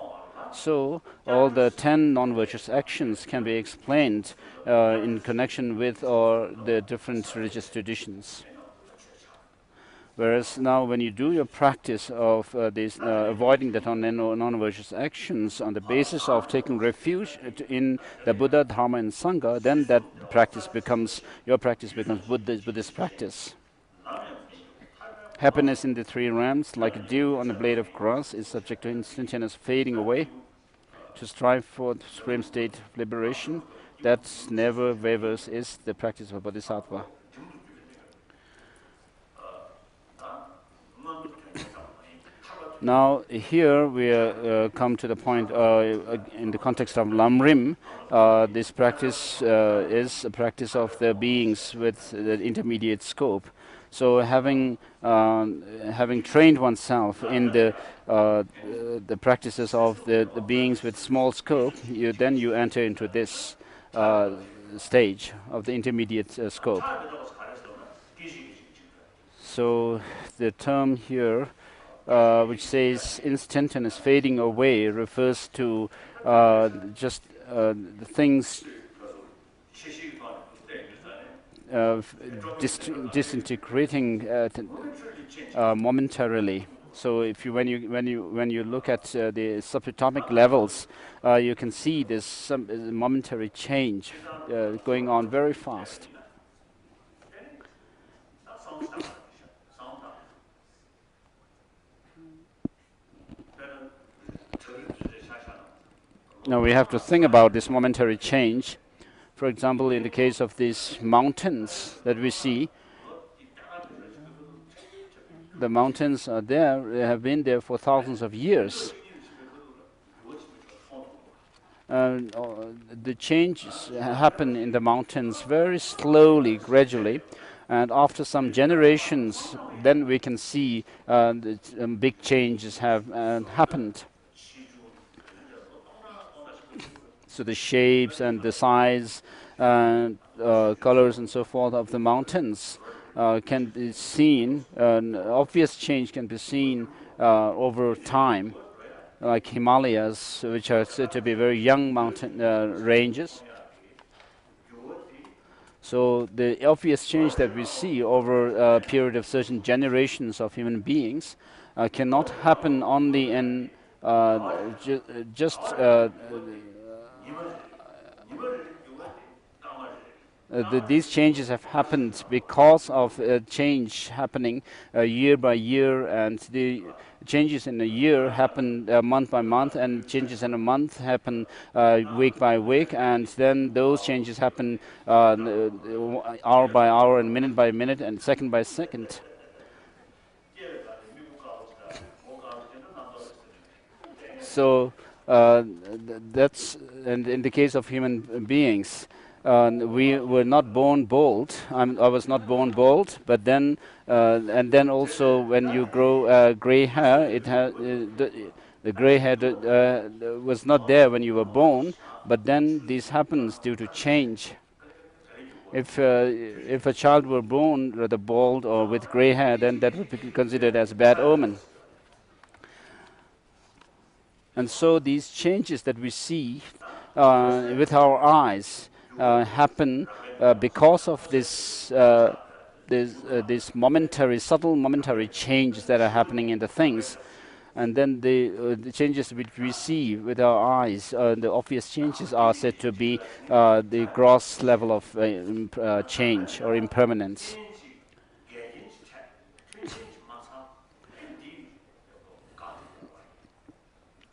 So all the 10 non-virtuous actions can be explained in connection with the different religious traditions. Whereas now, when you do your practice of avoiding the non-virtuous actions on the basis of taking refuge in the Buddha, Dharma, and Sangha, then your practice becomes Buddhist practice. Happiness in the three realms, like dew on a blade of grass, is subject to instantaneous fading away. To strive for the supreme state of liberation, that never wavers, is the practice of a Bodhisattva. Now here we come to the point in the context of Lamrim. This practice is a practice of the beings with the intermediate scope. So having trained oneself in the practices of the beings with small scope, you enter into this stage of the intermediate scope. So the term here, which says instantaneous fading away, refers to just the things disintegrating momentarily. So when you look at the subatomic levels, you can see this momentary change going on very fast. Now we have to think about this momentary change. For example, in the case of these mountains that we see, the mountains are there, they have been there for thousands of years. The changes happen in the mountains very slowly, gradually, and after some generations, then we can see big changes have happened. So the shapes and the size and colors and so forth of the mountains can be seen. An obvious change can be seen over time, like Himalayas, which are said to be very young mountain ranges. So the obvious change that we see over a period of certain generations of human beings cannot happen only in just these changes have happened because of change happening year by year, and the changes in a year happen month by month, and changes in a month happen week by week, and then those changes happen hour by hour and minute by minute and second by second. So that's, and in the case of human beings, we were not born bald. I was not born bald, but then and then also when you grow gray hair, the gray hair was not there when you were born, but then this happens due to change. If a child were born rather bald or with gray hair, then that would be considered as a bad omen. And so these changes that we see with our eyes happen because of this momentary, subtle momentary changes that are happening in the things. And then the changes which we see with our eyes, the obvious changes are said to be the gross level of change or impermanence.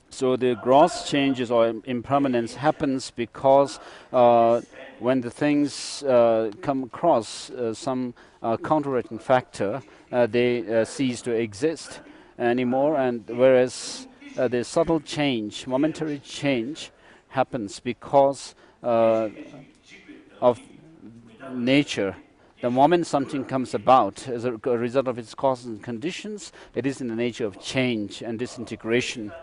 So the gross changes or impermanence happens because when the things come across some counteracting factor, they cease to exist anymore. And whereas the subtle change, momentary change, happens because of nature. The moment something comes about as a result of its causes and conditions, it is in the nature of change and disintegration.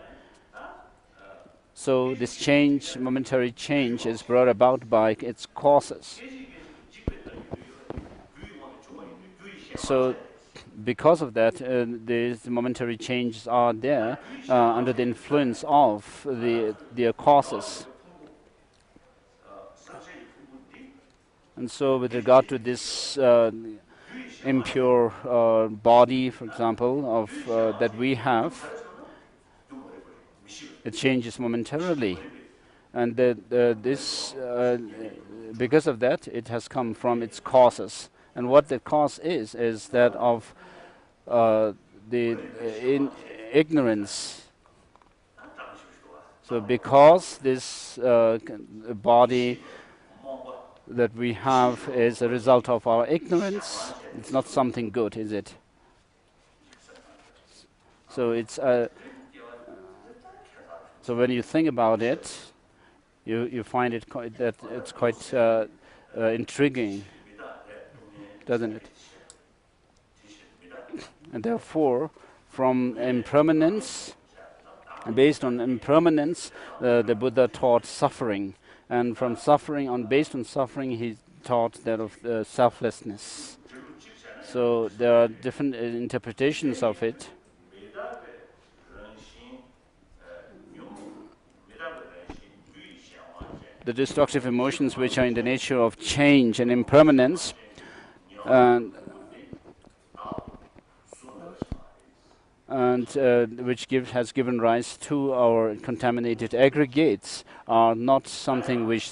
So this change, momentary change, is brought about by its causes. So because of that, these momentary changes are there under the influence of their causes. And so with regard to this impure body, for example, of that we have, it changes momentarily, and because of that, it has come from its causes. And what the cause is that of ignorance. So because this body that we have is a result of our ignorance, it's not something good, is it? So it's so when you think about it, you find it that it's quite intriguing, doesn't it? And therefore, from impermanence, based on impermanence, the Buddha taught suffering, and from suffering, based on suffering, he taught that of selflessness. So there are different interpretations of it. The destructive emotions which are in the nature of change and impermanence, and which has given rise to our contaminated aggregates, are not something which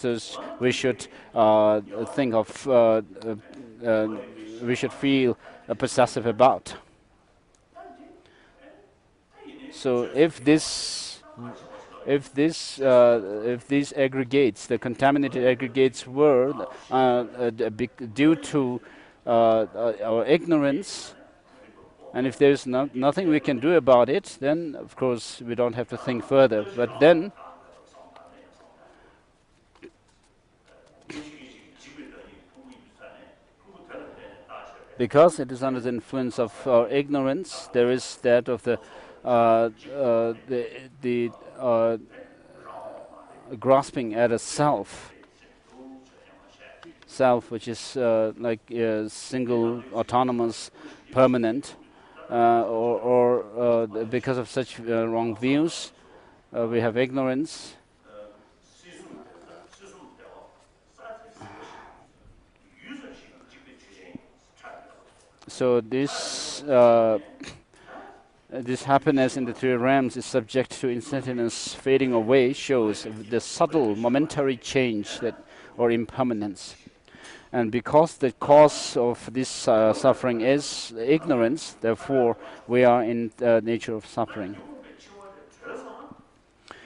we should think of, we should feel possessive about. So if these aggregates, the contaminated aggregates, were due to our ignorance, and if there's nothing we can do about it, then of course we don't have to think further. But then, because it is under the influence of our ignorance, there is that of the grasping at a self, which is like a single, autonomous, permanent, or because of such wrong views, we have ignorance. So this happiness in the three realms is subject to instantaneous fading away, shows the subtle momentary change or impermanence. And because the cause of this suffering is ignorance, therefore we are in the nature of suffering.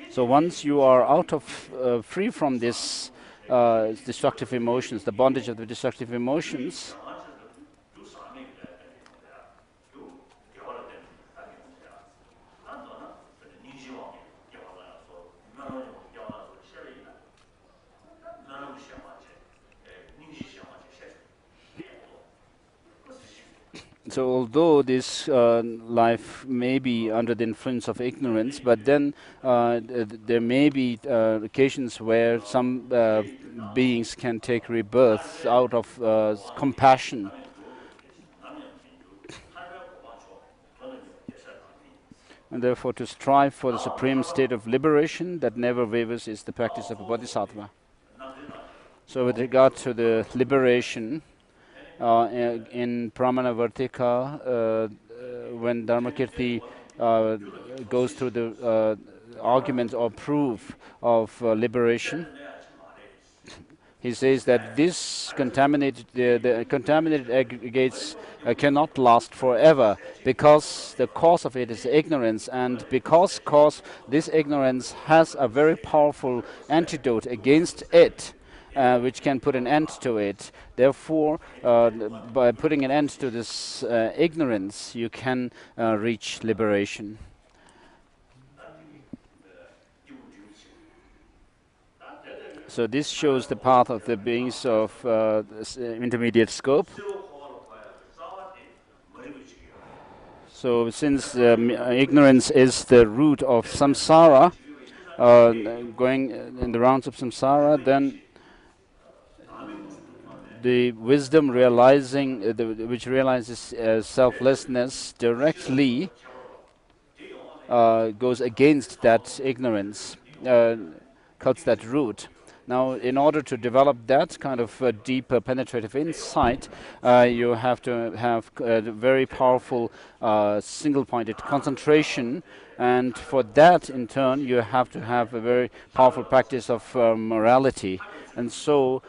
So once you are out of free from this destructive emotions, the bondage of the destructive emotions, so although this life may be under the influence of ignorance, but then there may be occasions where some beings can take rebirth out of compassion. And therefore to strive for the supreme state of liberation that never wavers is the practice of a bodhisattva. So with regard to the liberation, in Pramana Vartika, when Dharmakirti goes through the arguments or proof of liberation, he says that this contaminated, the contaminated aggregates cannot last forever because the cause of it is ignorance, and because this ignorance has a very powerful antidote against it, which can put an end to it. Therefore, by putting an end to this ignorance, you can reach liberation. So this shows the path of the beings of intermediate scope. So since ignorance is the root of samsara, going in the rounds of samsara, then the wisdom realizing, which realizes selflessness directly, goes against that ignorance, cuts that root. Now, in order to develop that kind of deeper penetrative insight, you have to have very powerful single-pointed concentration, and for that, in turn, you have to have a very powerful practice of morality. And so,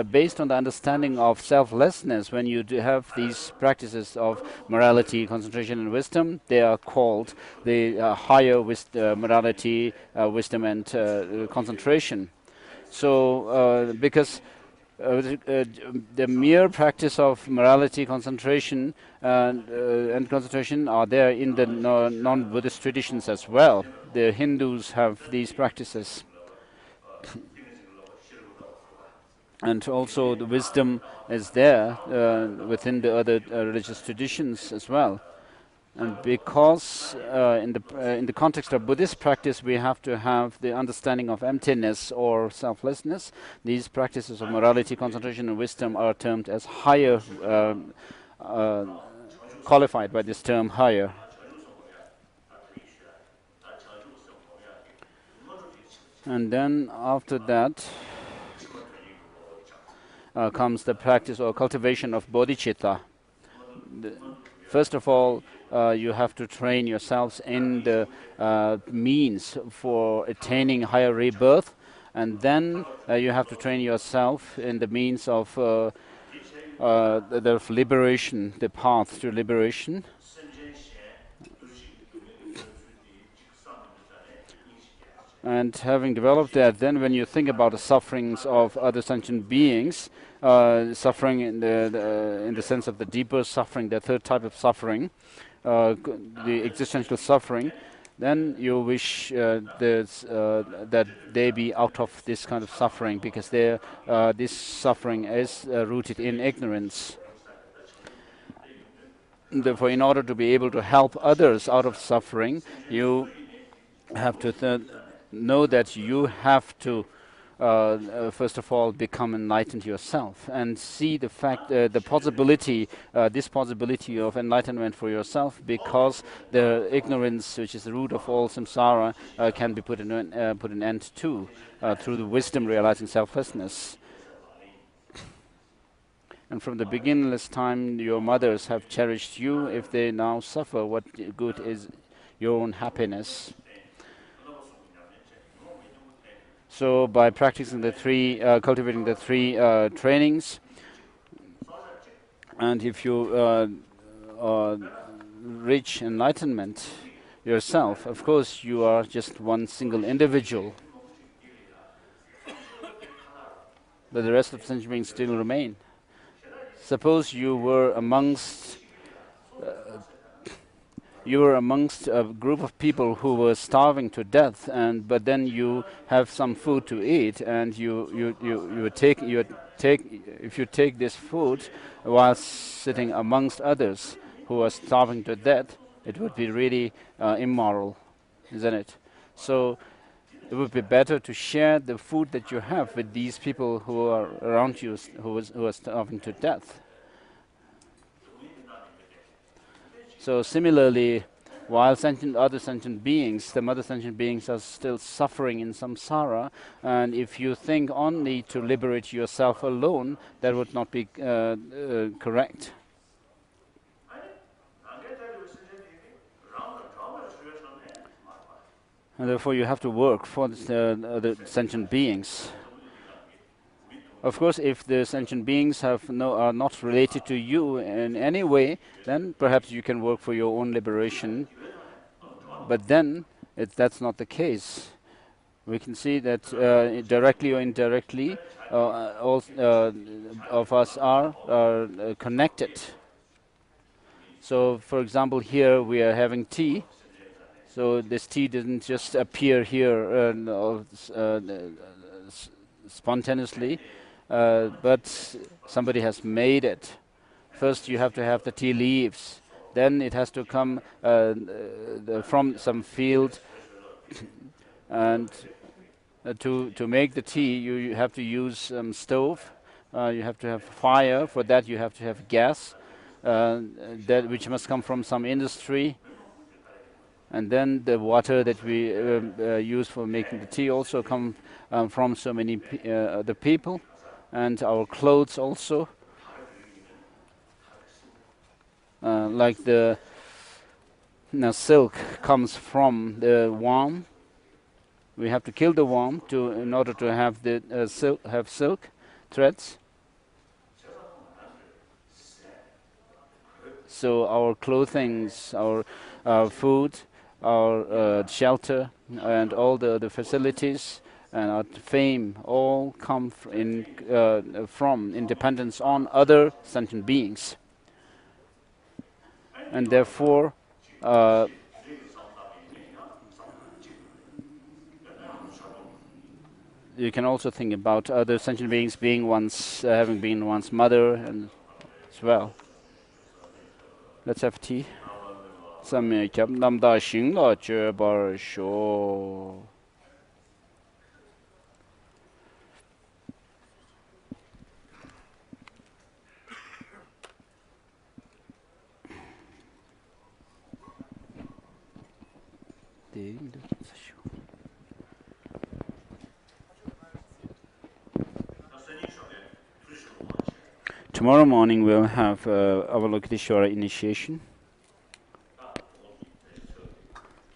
based on the understanding of selflessness, when you have these practices of morality, concentration, and wisdom, they are called the higher morality, wisdom, and concentration. So, because the mere practice of morality, concentration, and concentration are there in the non-Buddhist traditions as well. The Hindus have these practices. And also the wisdom is there within the other religious traditions as well. And because in the context of Buddhist practice, we have to have the understanding of emptiness or selflessness, these practices of morality, concentration, and wisdom are termed as higher, qualified by this term higher. And then after that comes the practice or cultivation of bodhicitta. First of all, you have to train yourselves in the means for attaining higher rebirth, and then you have to train yourself in the means of the liberation, the path to liberation. And having developed that, then when you think about the sufferings of other sentient beings, suffering in the sense of the deeper suffering, the third type of suffering, the existential suffering, then you wish that they be out of this kind of suffering, because this suffering is rooted in ignorance. Therefore, in order to be able to help others out of suffering, you have to know that you have to first of all become enlightened yourself and see the fact, the possibility, this possibility of enlightenment for yourself, because the ignorance, which is the root of all samsara, can be put an end to through the wisdom realizing selflessness. And from the beginningless time, your mothers have cherished you. If they now suffer, what good is your own happiness? So by practicing the three, cultivating the three trainings, And if you reach enlightenment yourself, of course you are just one single individual, but the rest of the sentient beings still remain. Suppose you were amongst a group of people who were starving to death, but then you have some food to eat, and if you take this food while sitting amongst others who are starving to death, it would be really immoral, isn't it? So it would be better to share the food that you have with these people who are around you, who are starving to death. So similarly, while other sentient beings, the mother sentient beings, are still suffering in samsara, and if you think only to liberate yourself alone, that would not be correct. And therefore you have to work for the sentient beings. Of course, if the sentient beings are not related to you in any way, then perhaps you can work for your own liberation. But then, that's not the case. We can see that directly or indirectly, all of us are connected. So, for example, here we are having tea. So this tea didn't just appear here spontaneously. But somebody has made it. First you have to have the tea leaves, then it has to come from some field, and to make the tea you have to use stove, you have to have fire. For that you have to have gas, which must come from some industry, and then the water that we use for making the tea also come from so many other people. And our clothes also, like the silk comes from the worm. We have to kill the worm in order to have the silk threads. So our clothing, our food, our shelter, and all the facilities and our fame all come from independence on other sentient beings. And therefore, you can also think about other sentient beings having been one's mother and as well. Let's have tea. Tomorrow morning we'll have Avalokiteshvara initiation.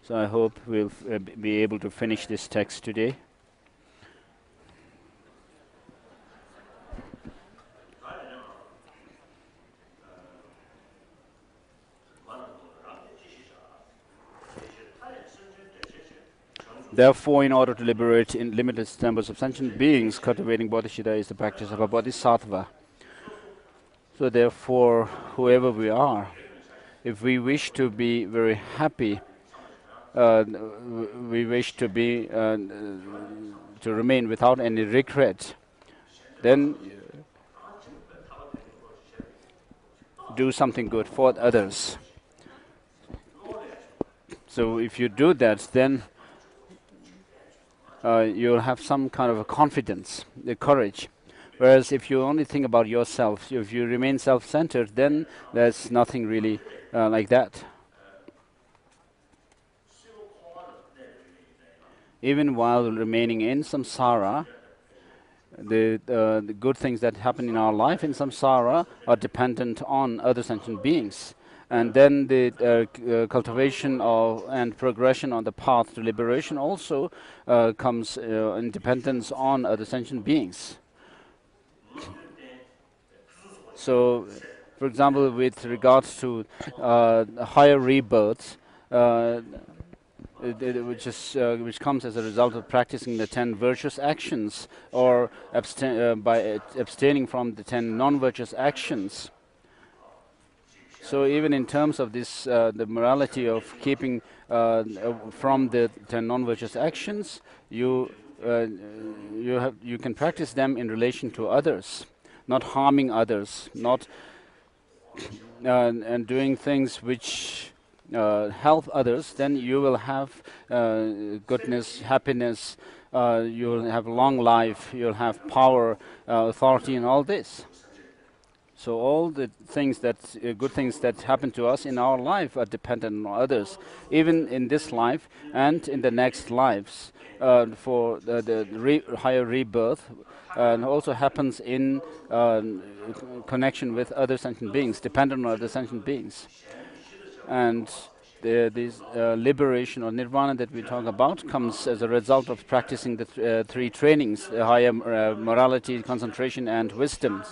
So I hope we'll be able to finish this text today. Therefore, in order to liberate in limitless numbers of sentient beings, cultivating bodhicitta is the practice of a bodhisattva. So therefore, whoever we are, if we wish to be very happy, we wish to be to remain without any regret, then do something good for others. So if you do that, then you'll have some kind of a confidence, the courage. Whereas if you only think about yourself, if you remain self-centered, then there's nothing really like that. Even while remaining in samsara, the good things that happen in our life in samsara are dependent on other sentient beings. And then the cultivation and progression on the path to liberation also comes in dependence on other sentient beings. So For example, with regards to higher rebirths, uh, which comes as a result of practicing the 10 virtuous actions, or by abstaining from the 10 non-virtuous actions. So even in terms of this, the morality of keeping from the 10 non-virtuous actions, you can practice them in relation to others, not harming others, not and doing things which help others. Then you will have goodness, happiness. You'll have long life. You'll have power, authority, and all this. So all the things that good things that happen to us in our life are dependent on others, even in this life and in the next lives. For the higher rebirth, and also happens in connection with other sentient beings, dependent on other sentient beings, and this liberation or nirvana that we talk about comes as a result of practicing the three trainings: higher morality, concentration, and wisdom.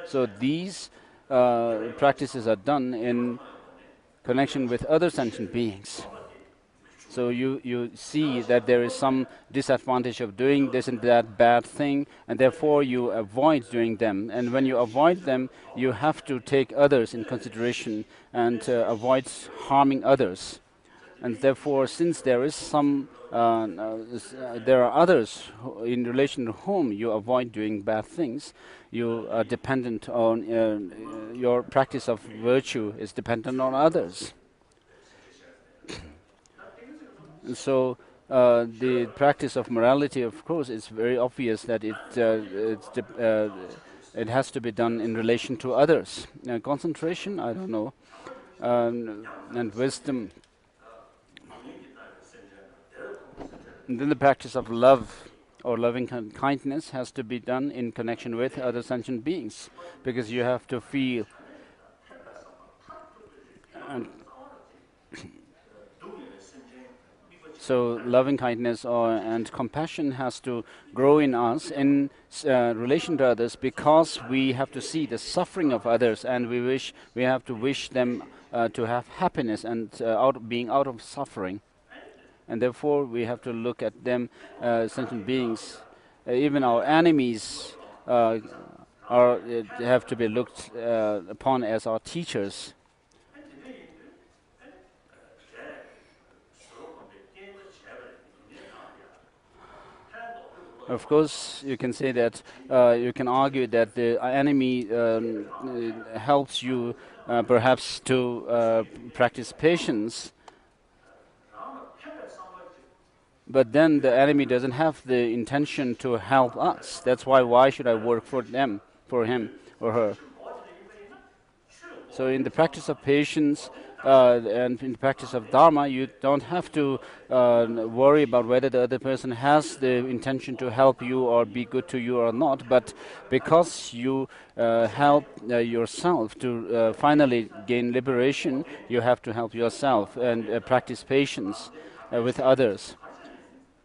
So these practices are done in connection with other sentient beings. So you see that there is some disadvantage of doing this and that bad thing, and therefore you avoid doing them. And when you avoid them, you have to take others in consideration and avoid harming others. And therefore, since there is there are others in relation to whom you avoid doing bad things, you are dependent on your practice of virtue is dependent on others. And so the practice of morality, of course, is very obvious that it has to be done in relation to others. Concentration, I don't know, and wisdom. And then the practice of love or loving kindness has to be done in connection with other sentient beings, because you have to feel so loving kindness and compassion has to grow in us in relation to others, because we have to see the suffering of others, and we have to wish them to have happiness and being out of suffering. And therefore we have to look at them, sentient beings, even our enemies have to be looked upon as our teachers. Of course, you can say that, you can argue that the enemy helps you perhaps to practice patience. But then the enemy doesn't have the intention to help us. That's why should I work for them, for him or her? So in the practice of patience and in the practice of Dharma, you don't have to worry about whether the other person has the intention to help you or be good to you or not. But because you help yourself to finally gain liberation, you have to help yourself and practice patience with others.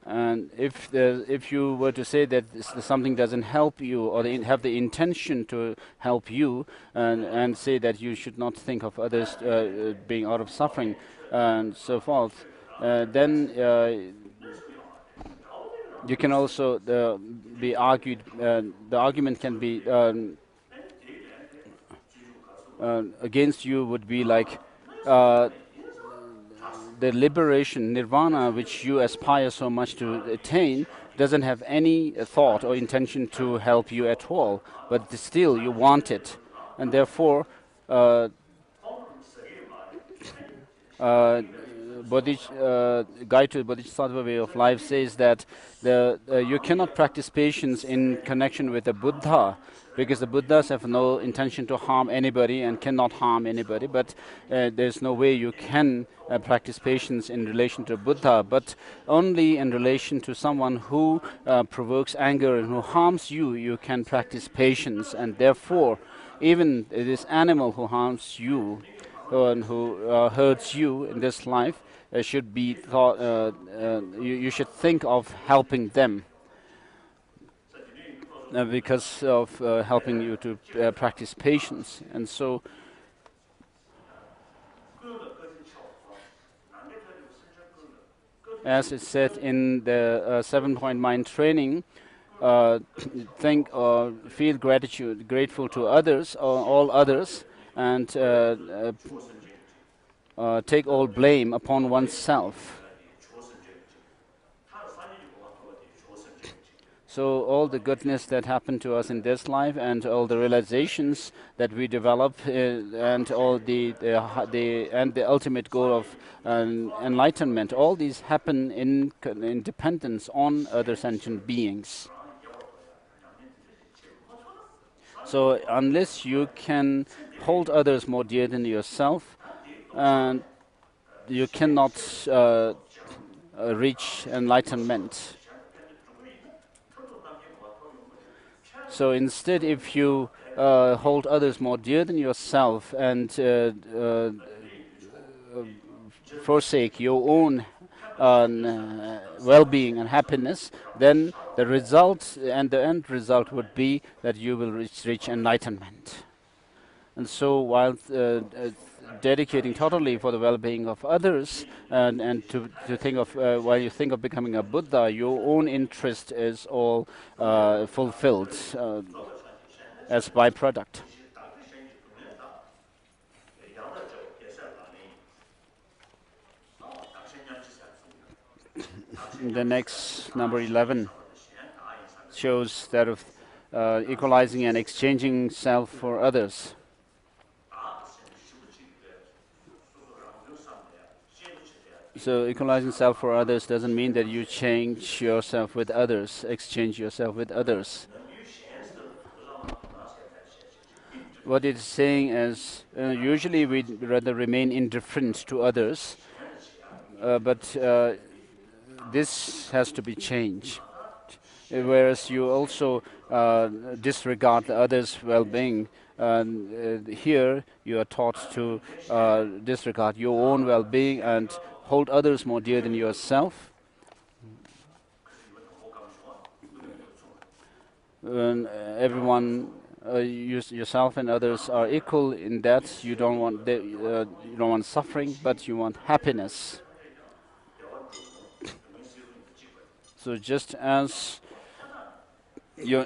And if you were to say that something doesn't help you, or have the intention to help you, and say that you should not think of others being out of suffering and so forth, then you can also be argued. The argument can be against you would be like. The liberation, nirvana, which you aspire so much to attain, doesn't have any thought or intention to help you at all, but still you want it. And therefore, Guide to Bodhisattva Way of Life says that you cannot practice patience in connection with the Buddha, because the Buddhas have no intention to harm anybody and cannot harm anybody, but there's no way you can practice patience in relation to Buddha, but only in relation to someone who provokes anger and who harms you, you can practice patience. And therefore, even this animal who harms you and who hurts you in this life should be thought, you should think of helping them. because of helping you to practice patience. And so, as it said in the 7-point mind training, think or feel grateful to others or all others, and take all blame upon oneself. So all the goodness that happened to us in this life, and all the realizations that we develop, and all the ultimate goal of enlightenment, all these happen in dependence on other sentient beings. So unless you can hold others more dear than yourself, and you cannot reach enlightenment. So instead, if you hold others more dear than yourself and forsake your own well-being and happiness, then the result and the end result would be that you will reach enlightenment. And so while dedicating totally for the well-being of others, and to think of, while you think of becoming a Buddha, your own interest is all fulfilled as byproduct. The next, number 11, shows that of equalizing and exchanging self for others. So equalizing self for others doesn't mean that you change yourself with others, exchange yourself with others. What it's saying is, usually we'd rather remain indifferent to others, but this has to be changed. Whereas you also disregard the others' well-being, here you are taught to disregard your own well-being and hold others more dear than yourself. Everyone, yourself and others are equal in that you don't want suffering, but you want happiness. So just as you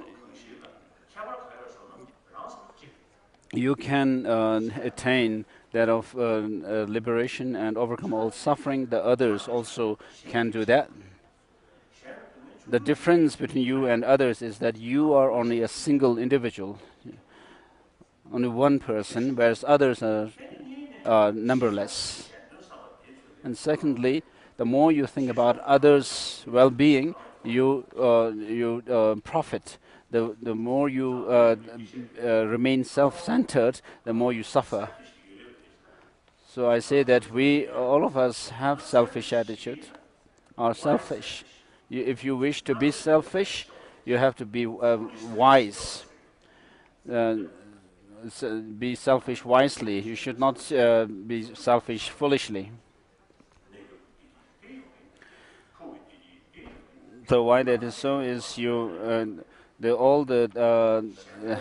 can attain that of liberation and overcome all suffering, the others also can do that. The difference between you and others is that you are only a single individual, only one person, whereas others are numberless. And secondly, the more you think about others' well-being, you profit. The more you remain self-centered, the more you suffer. So I say that all of us have selfish attitude, are selfish. If you wish to be selfish, you have to be wise. Be selfish wisely. You should not be selfish foolishly. So why that is so is all the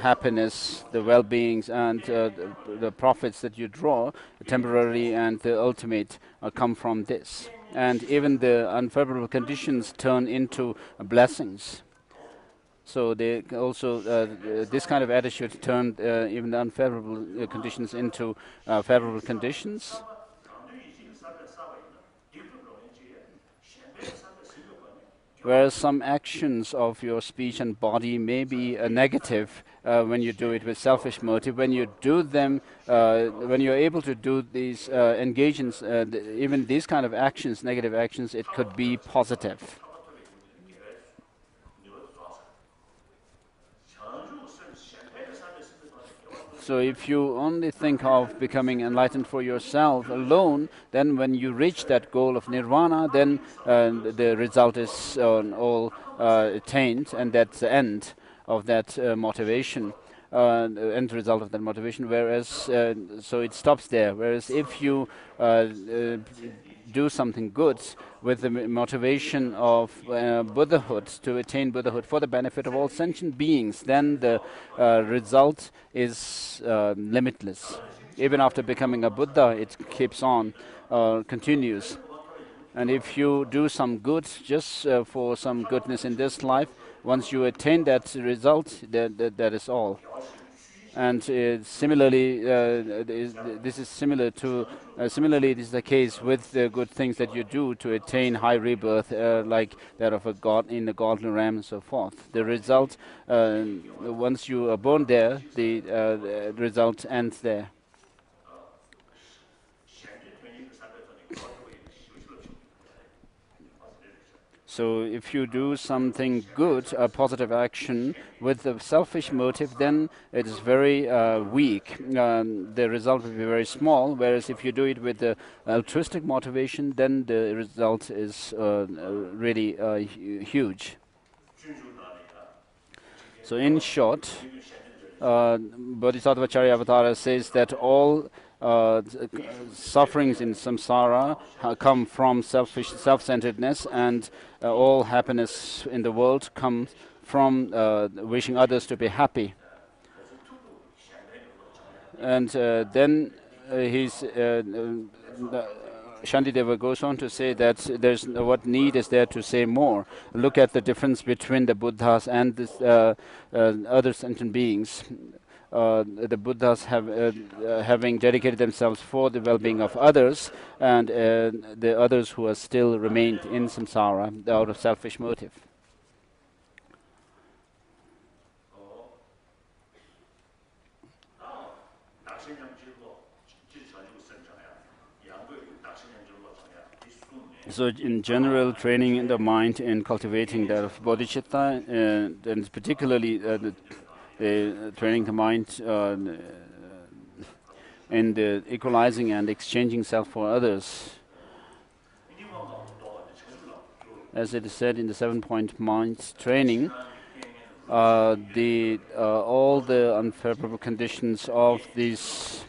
happiness, the well-beings, and the profits that you draw, temporary and the ultimate, come from this. And even the unfavorable conditions turn into blessings. So they also, this kind of attitude turned even the unfavorable conditions into favorable conditions. Whereas some actions of your speech and body may be negative when you do it with selfish motive. When you do them, when you're able to do these engagements, even these kind of actions, negative actions, it could be positive. So if you only think of becoming enlightened for yourself alone, then when you reach that goal of nirvana, then the result is all attained, and that's the end of that motivation, the end result of that motivation. Whereas, so it stops there. Whereas if you do something good with the motivation of Buddhahood, to attain Buddhahood for the benefit of all sentient beings, then the result is limitless. Even after becoming a Buddha, it keeps on, continues. And if you do some good just for some goodness in this life, once you attain that result, that is all. And similarly, this is similar to. Similarly, it is the case with the good things that you do to attain high rebirth, like that of a god in the godly realm and so forth. The result, once you are born there, the result ends there. So if you do something good, a positive action, with a selfish motive, then it is very weak. The result will be very small, whereas if you do it with the altruistic motivation, then the result is really huge. So in short, Bodhisattva Charyavatara says that all sufferings in samsara come from self-centeredness, and all happiness in the world comes from wishing others to be happy. And then Shantideva goes on to say that what need is there to say more. Look at the difference between the Buddhas and this, other sentient beings. The Buddhas having dedicated themselves for the well-being of others, and the others who are still remained in samsara out of selfish motive. So in general, training in the mind and cultivating that of bodhicitta, and particularly training the mind in the equalizing and exchanging self for others. As it is said in the 7-point mind training, all the unfavorable conditions of this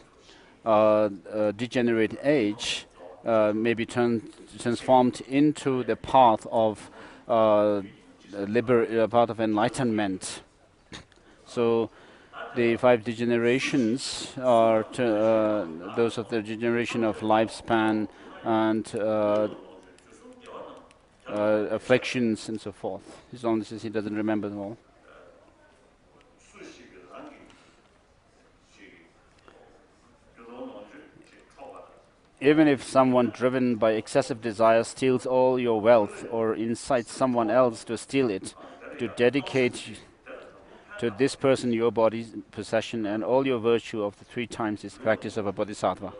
degenerate age may be transformed into the path of path of enlightenment. So the 5 degenerations are those of the degeneration of lifespan and afflictions and so forth. As long as he doesn't remember them all. Even if someone driven by excessive desire steals all your wealth or incites someone else to steal it, to dedicate to this person your body's possession and all your virtue of the 3 times is the practice of a bodhisattva.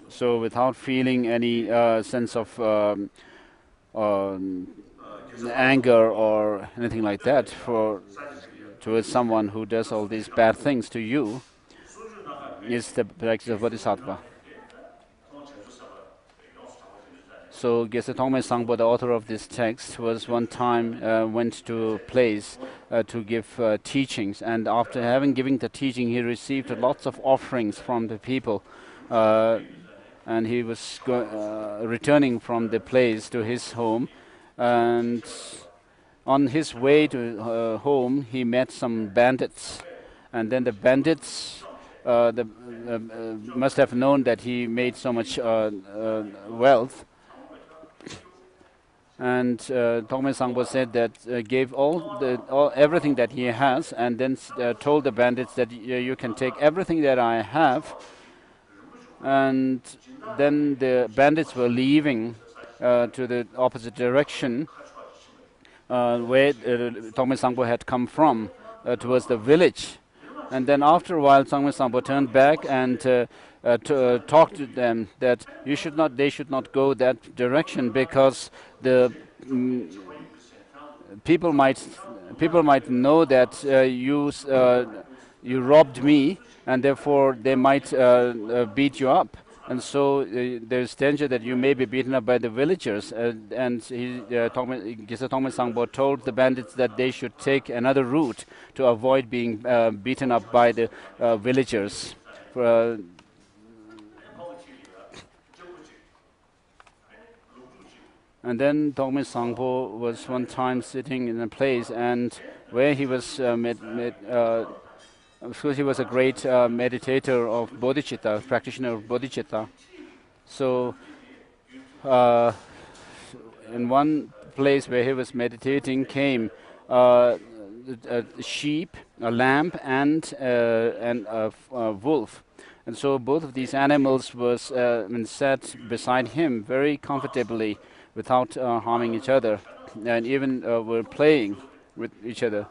So without feeling any sense of anger or anything like that towards someone who does all these bad things to you, is the practice of bodhisattva. So Geshe Tongme Sangpo, the author of this text, was one time went to a place to give teachings, and after having given the teaching, he received lots of offerings from the people, and he was returning from the place to his home, and on his way to home, he met some bandits, and then the bandits must have known that he made so much wealth. And Tongme Sangpo said that gave everything that he has, and then told the bandits that you can take everything that I have. And then the bandits were leaving to the opposite direction where Tongme Sangpo had come from, towards the village. And then after a while, Tongme Sangpo turned back and talked to them that they should not go that direction, because the people might know that you robbed me, and therefore they might beat you up. And so there's danger that you may be beaten up by the villagers. And Geshe Tongme Sangpo told the bandits that they should take another route to avoid being beaten up by the villagers. And then Dogme Sangpo was one time sitting in a place and where he was because he was a great meditator of bodhicitta, practitioner of bodhicitta. So uh, in one place where he was meditating came a sheep, a lamb, and a wolf. And so both of these animals was sat beside him very comfortably without harming each other, and even were playing with each other.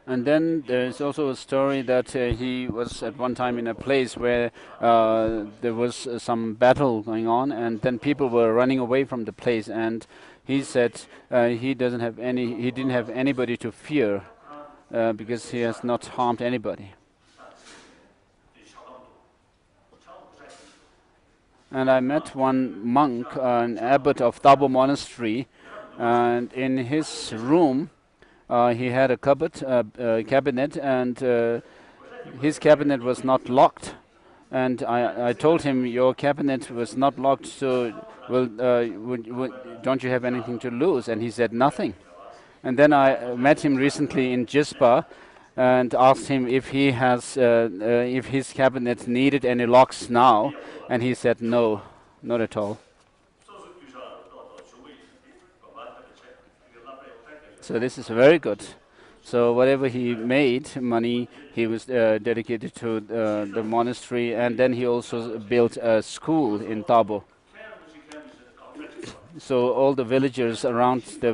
And then there's also a story that he was at one time in a place where there was some battle going on, and then people were running away from the place. And he said he didn't have anybody to fear because he has not harmed anybody. And I met one monk, an abbot of Tabo Monastery, and in his room. He had a cabinet, and his cabinet was not locked. And I told him, your cabinet was not locked, so don't you have anything to lose? And he said, nothing. And then I met him recently in Jispa and asked him if if his cabinet needed any locks now, and he said, no, not at all. So this is very good. So whatever he made money, he was dedicated to the monastery, and then he also built a school in Tabo. So all the villagers around the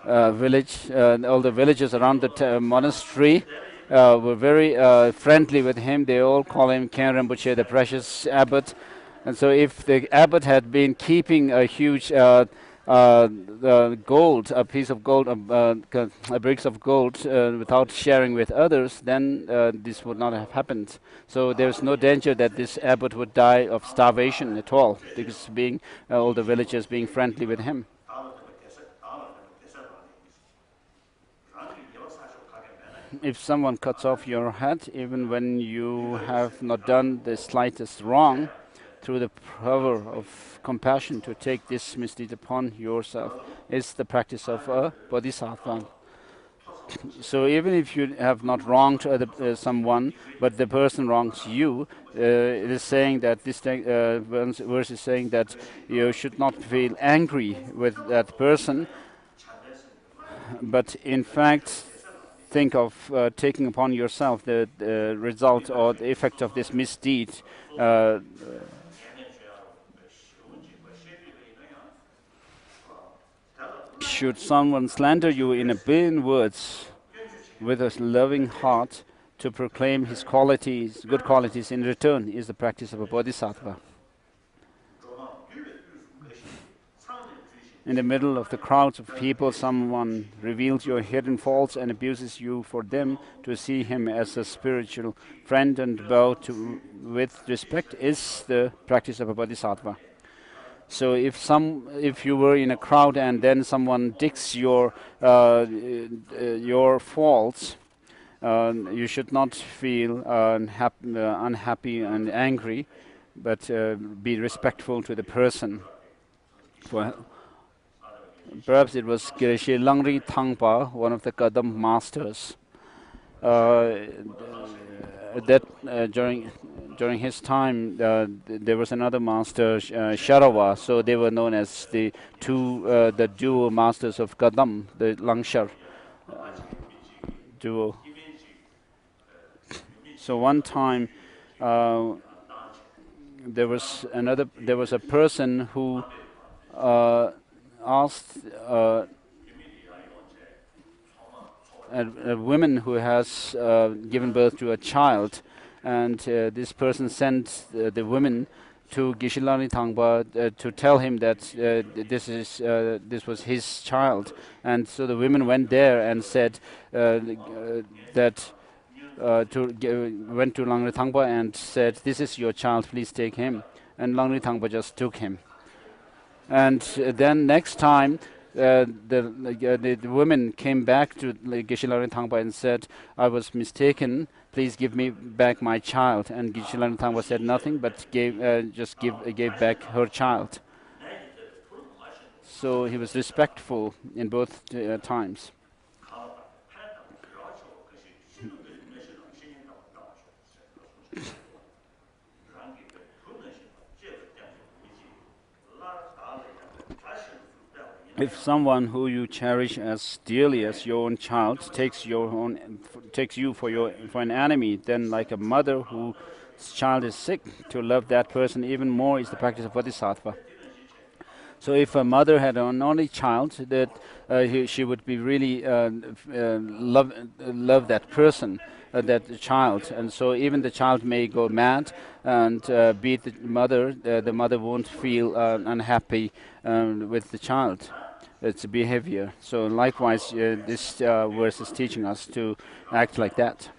all the villagers around the monastery were very friendly with him. They all call him Khen Rinpoche, the precious abbot. And so if the abbot had been keeping a huge the gold, a piece of gold, bricks of gold, without sharing with others, then this would not have happened. So there's no danger that this abbot would die of starvation at all, because being all the villagers being friendly with him. If someone cuts off your head, even when you have not done the slightest wrong, through the power of compassion to take this misdeed upon yourself is the practice of a Bodhisattva. So even if you have not wronged someone, but the person wrongs you, it is saying that this verse is saying that you should not feel angry with that person, but in fact think of taking upon yourself the result or the effect of this misdeed. Should someone slander you in a billion words, with a loving heart, to proclaim his qualities, good qualities in return, is the practice of a bodhisattva. In the middle of the crowds of people, someone reveals your hidden faults and abuses you for them. To see him as a spiritual friend and bow with respect is the practice of a bodhisattva. So if you were in a crowd and then someone digs your faults, you should not feel unhappy and angry, but be respectful to the person. Perhaps it was Geshe Langri Thangpa, one of the Kadam masters. During his time, there was another master, Sharawa. So they were known as the duo masters of Kadam, the Langshar duo. So one time, there was a person who asked a woman who has given birth to a child, and this person sent the woman to Geshe Thangpa to tell him that this was his child. And so the women went there and said went to Langri Thangpa and said, "This is your child, please take him." And Langri Thangpa just took him. And then next time, the woman came back to Geshe Thangpa and said, "I was mistaken. please give me back my child. And Geshe-la Tangpa said nothing, but gave back her child. So he was respectful in both times. If someone who you cherish as dearly as your own child takes you for an enemy, then like a mother whose child is sick, to love that person even more is the practice of Bodhisattva. So if a mother had an only child, that she would be really love that person, that child, and so even the child may go mad and beat the mother won't feel unhappy with the child. Its behavior. So likewise, this verse is teaching us to act like that.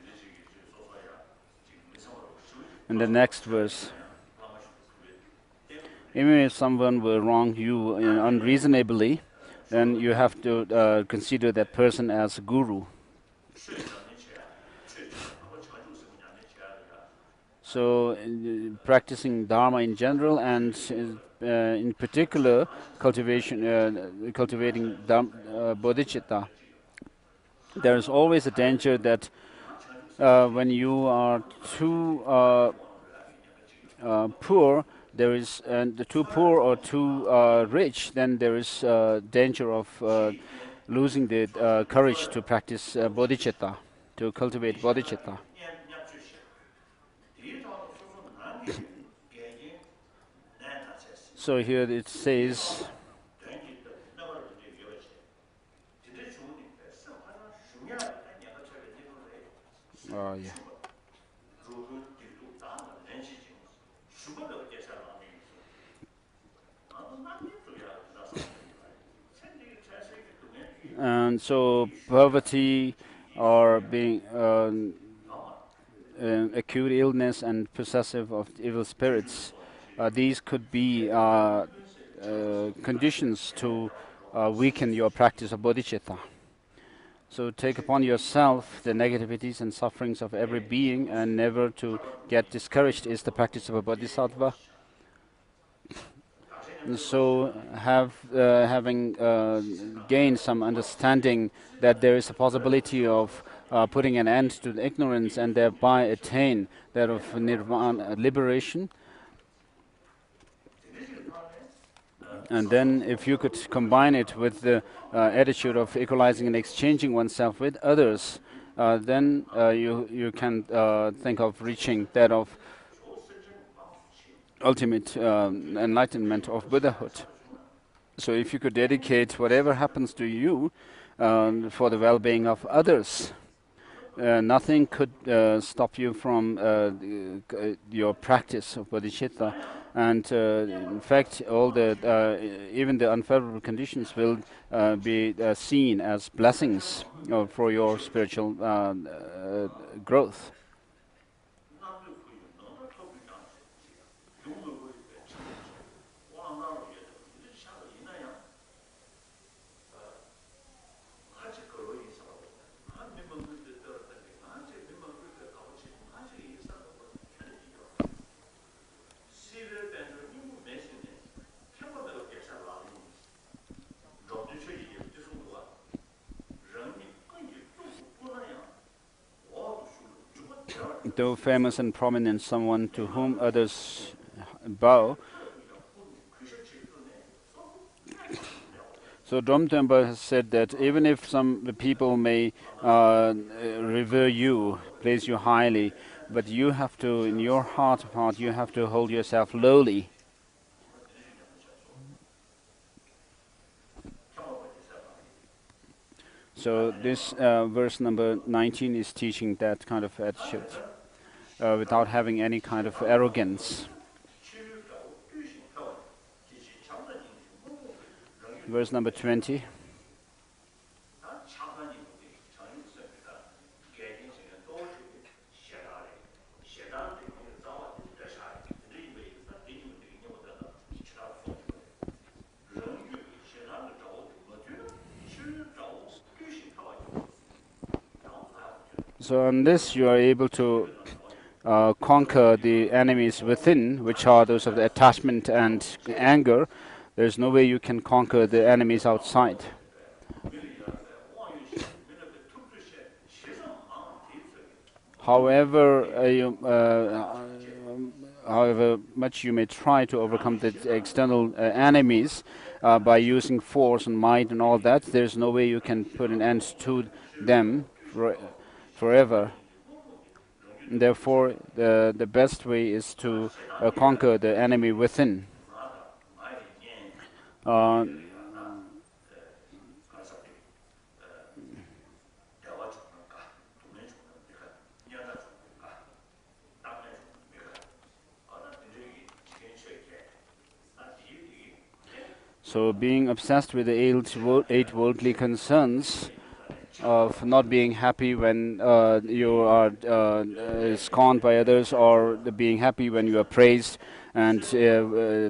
In the next verse, even if someone will wrong you unreasonably, then you have to consider that person as a guru. So practicing Dharma in general and in particular cultivating bodhicitta, there is always a danger that when you are too poor, there is too poor or too rich, then there is danger of losing the courage to practice bodhicitta, to cultivate bodhicitta. So here it says, yeah. And so poverty or being acute illness and possessive of evil spirits, these could be conditions to weaken your practice of bodhicitta. So take upon yourself the negativities and sufferings of every being and never to get discouraged is the practice of a bodhisattva. And so having gained some understanding that there is a possibility of putting an end to the ignorance and thereby attain that of nirvana, liberation. And then if you could combine it with the attitude of equalizing and exchanging oneself with others, then you can think of reaching that of ultimate enlightenment of Buddhahood. So if you could dedicate whatever happens to you for the well-being of others, nothing could stop you from your practice of bodhicitta. And in fact, all even the unfavorable conditions will be seen as blessings for your spiritual growth. Though famous and prominent, someone to whom others bow. So Dom Tempa has said that even if some people may revere you, place you highly, but you have to, in your heart of heart, you have to hold yourself lowly. So this verse number 19 is teaching that kind of attitude. Without having any kind of arrogance. Verse number 20. So unless you are able to conquer the enemies within, which are those of the attachment and anger, there's no way you can conquer the enemies outside. However, however much you may try to overcome the external enemies by using force and might and all that, there's no way you can put an end to them forever. Therefore, the best way is to conquer the enemy within. So being obsessed with the eight worldly concerns of not being happy when you are scorned by others, or being happy when you are praised, and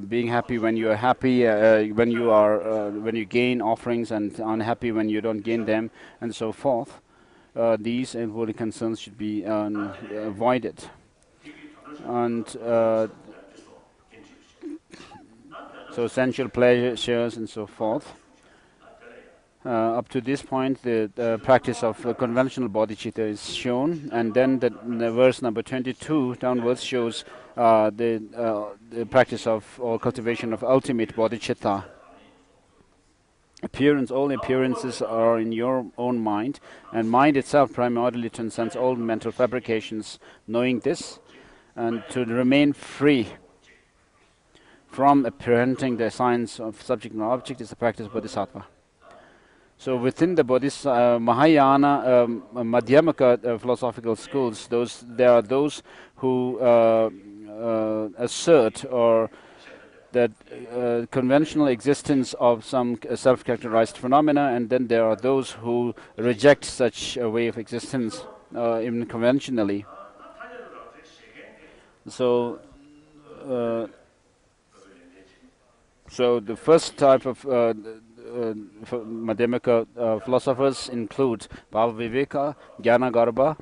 being happy when you are happy, when you gain offerings, and unhappy when you don't gain them, and so forth. These eight worldly concerns should be avoided. And so sensual pleasures and so forth. Up to this point, the practice of conventional bodhicitta is shown, and then the verse number 22 downwards shows the practice of or cultivation of ultimate bodhicitta. All appearances are in your own mind, and mind itself primordially transcends all mental fabrications. Knowing this, and to remain free from apprehending the signs of subject and object, is the practice of Bodhisattva. So within the Mahayana, Madhyamaka philosophical schools, there are those who assert or that conventional existence of some self-characterized phenomena, and then there are those who reject such a way of existence, even conventionally. So the first type of Madhyamaka philosophers include Bhava Viveka, Jnana Garbha,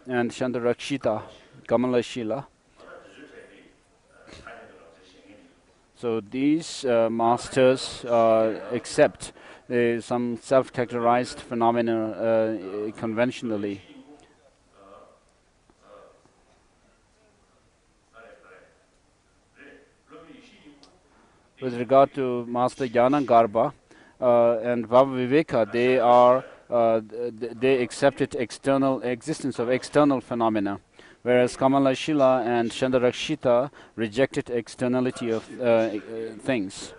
and Chandarakshita, Kamalashila. So these masters accept some self-characterized phenomena conventionally. With regard to Master Jnana Garbha and Bhava Viveka, they accepted existence of external phenomena, whereas Kamalashila and Chandarakshita rejected externality of things,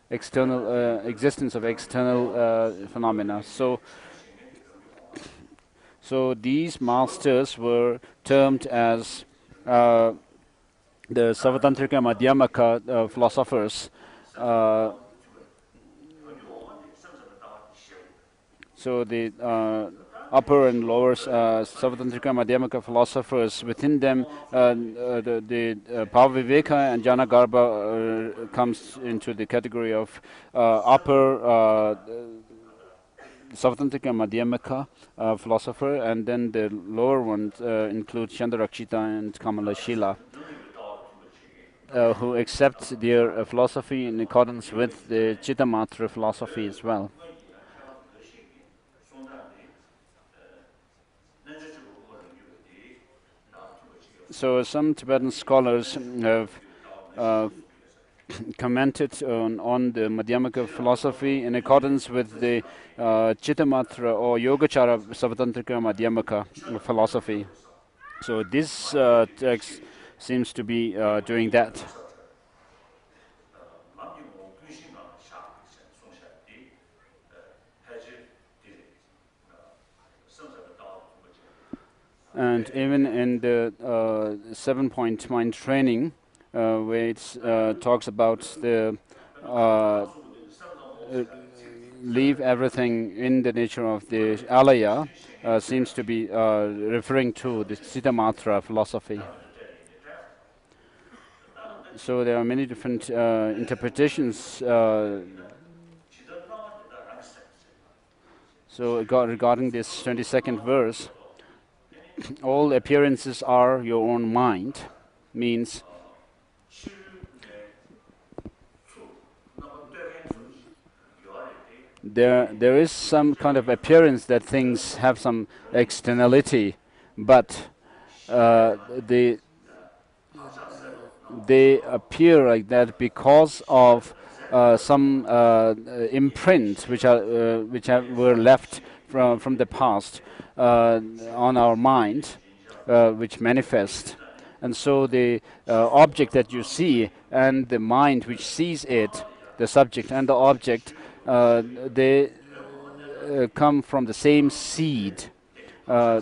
existence of external phenomena. So these masters were termed as the Savatantrika Madhyamaka philosophers. So the upper and lower Savatantrika Madhyamaka philosophers, within them the Bhava Viveka and Jnana Garbha comes into the category of upper Savatantrika Madhyamaka philosopher, and then the lower ones include Chandarakshita and Kamalashila, who accept their philosophy in accordance with the Chittamatra philosophy as well. So some Tibetan scholars have commented on the Madhyamaka philosophy in accordance with the Chittamatra or Yogacara Savatantrika Madhyamaka philosophy. So this text seems to be doing that. And even in the 7-point mind training, where it talks about the leave everything in the nature of the alaya, seems to be referring to the Chittamatra philosophy. So there are many different interpretations So regarding this 22nd verse, all appearances are your own mind, means there is some kind of appearance that things have some externality, but they appear like that because of some imprints were left from the past on our mind, which manifest. And so the object that you see and the mind which sees it, the subject and the object, they come from the same seed, uh,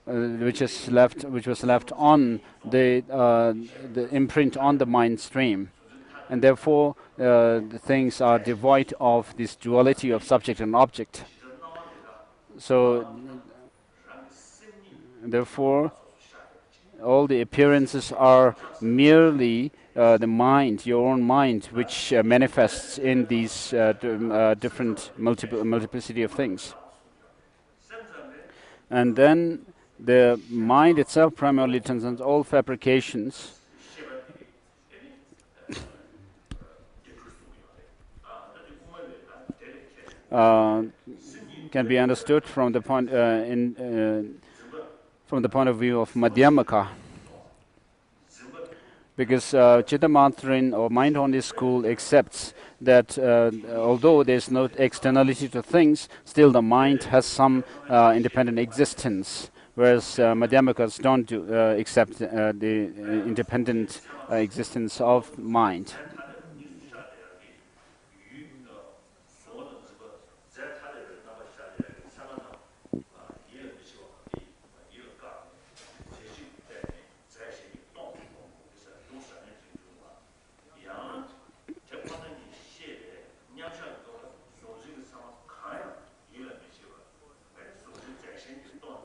which was left on the imprint on the mind stream, and therefore the things are devoid of this duality of subject and object. So therefore, all the appearances are merely the mind, your own mind, which manifests in these different multiplicity of things. And then the mind itself primarily transcends all fabrications. Can be understood from the point from the point of view of Madhyamaka, because Chittamatrin or mind-only school accepts that although there's no externality to things, still the mind has some independent existence, whereas Madhyamakas don't accept the independent existence of mind.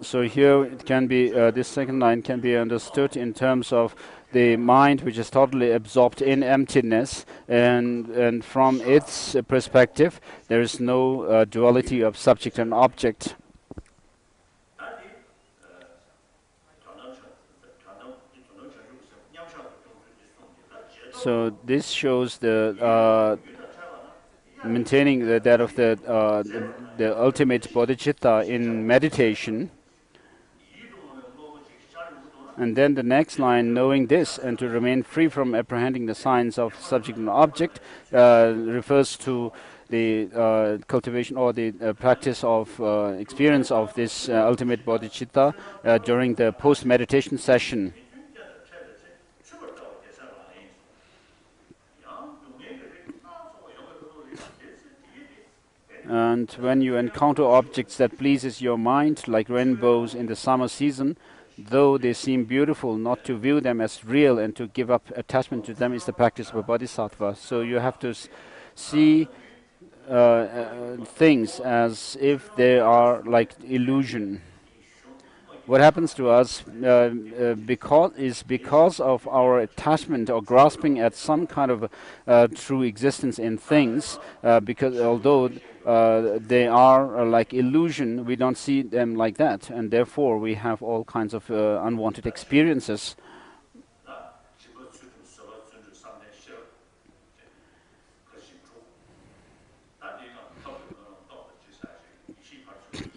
So here it can be this second line can be understood in terms of the mind which is totally absorbed in emptiness, and from its perspective there is no duality of subject and object. So this shows the maintaining that of the ultimate bodhicitta in meditation. And then the next line, knowing this and to remain free from apprehending the signs of subject and object, refers to the cultivation or the practice of experience of this ultimate bodhicitta during the post-meditation session. And when you encounter objects that pleases your mind, like rainbows in the summer season, though they seem beautiful, not to view them as real and to give up attachment to them is the practice of a bodhisattva. So you have to see things as if they are like illusion. What happens to us because of our attachment or grasping at some kind of true existence in things, because although they are like illusion, we don't see them like that, and therefore we have all kinds of unwanted experiences.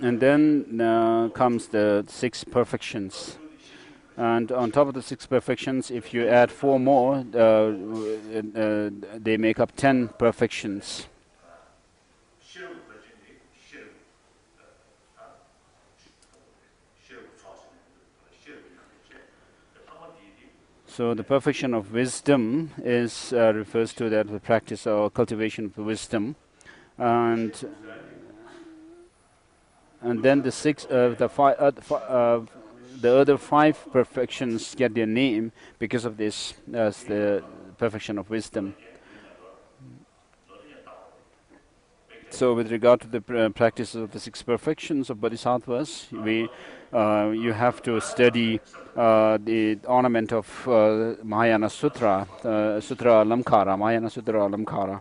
And then comes the 6 perfections. And on top of the 6 perfections, if you add 4 more, they make up 10 perfections. So the perfection of wisdom is refers to that the practice or cultivation of wisdom, and then the other 5 perfections get their name because of this, as the perfection of wisdom. So with regard to the practice of the 6 perfections of bodhisattvas, you have to study the ornament of Mahayana Sutra, Sutra Alamkara, Mahayana Sutra Alamkara.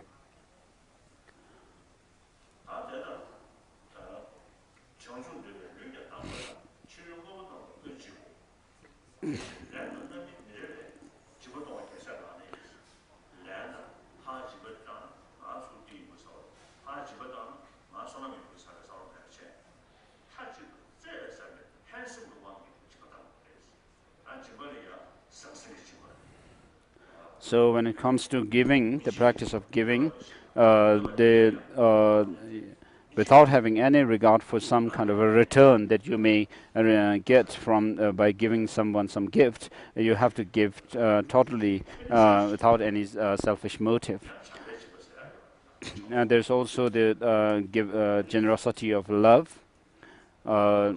So when it comes to giving, the practice of giving, without having any regard for some kind of a return that you may get from by giving someone some gift, you have to give totally without any selfish motive. And there's also the generosity of love. Uh,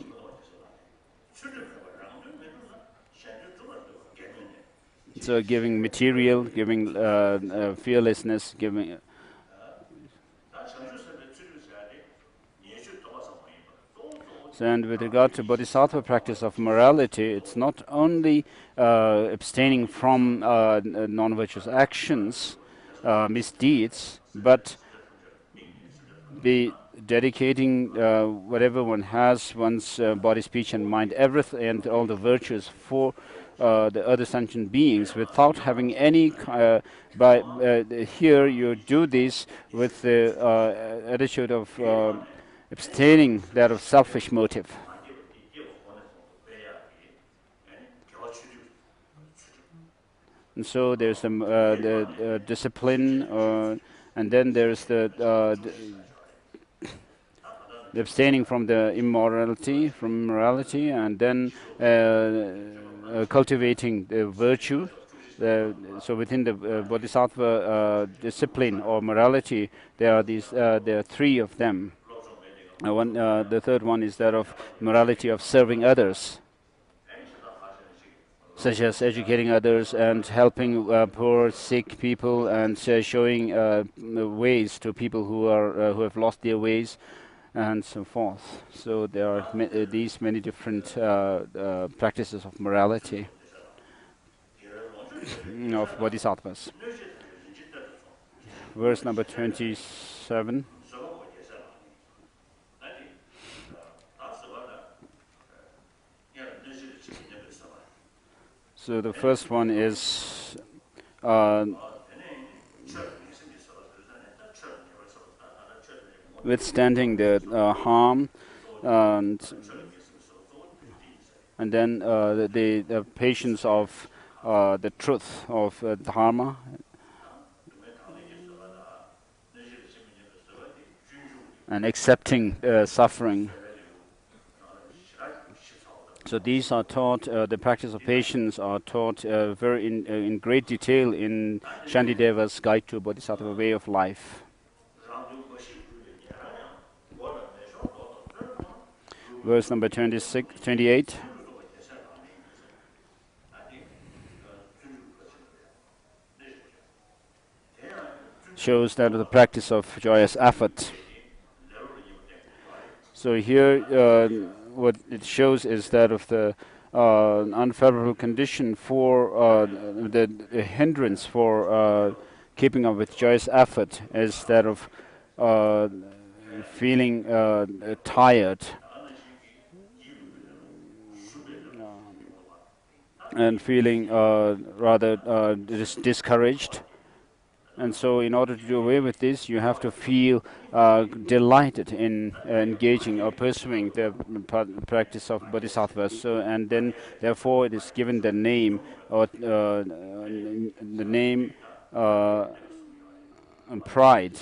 so giving material, giving fearlessness, giving. So, and with regard to Bodhisattva practice of morality, it's not only abstaining from non-virtuous actions, misdeeds, but be dedicating whatever one has, one's body, speech, and mind, everything, and all the virtues for the other sentient beings, without having any. Here, you do this with the attitude of abstaining that of selfish motive. And so there's the discipline, and then there's the abstaining from the immorality, from morality, and then cultivating the virtue. So within the Bodhisattva discipline or morality, there are three of them. The third one is that of morality of serving others, such as educating others and helping poor, sick people, and showing ways to people who have lost their ways, and so forth. So there are these many different practices of morality of bodhisattvas. Verse number 27. So the first one is withstanding the harm, and then the patience of the truth of dharma, and accepting suffering. So these are taught, the practice of patience are taught very in great detail in Shantideva's Guide to Bodhisattva Way of Life. Verse number 28. Shows that the practice of joyous effort. So here, what it shows is that of the unfavorable condition for the hindrance for keeping up with joyous effort is that of feeling tired and feeling rather discouraged. And so in order to do away with this, you have to feel delighted in engaging or pursuing the practice of bodhisattva. So, and then therefore it is given the name, or and pride.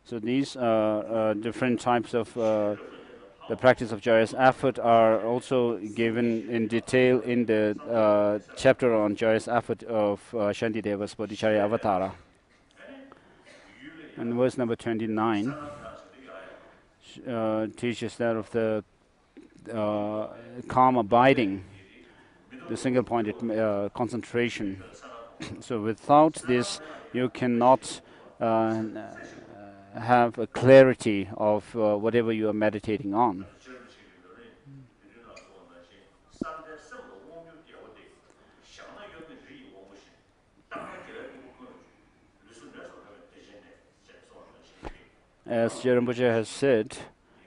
So these different types of the practice of joyous effort are also given in detail in the chapter on joyous effort of Shantideva's Bodhicharya Avatara. And verse number 29 teaches that of the calm abiding, the single-pointed concentration. So without this, you cannot have a clarity of whatever you are meditating on. As Rinpoche has said,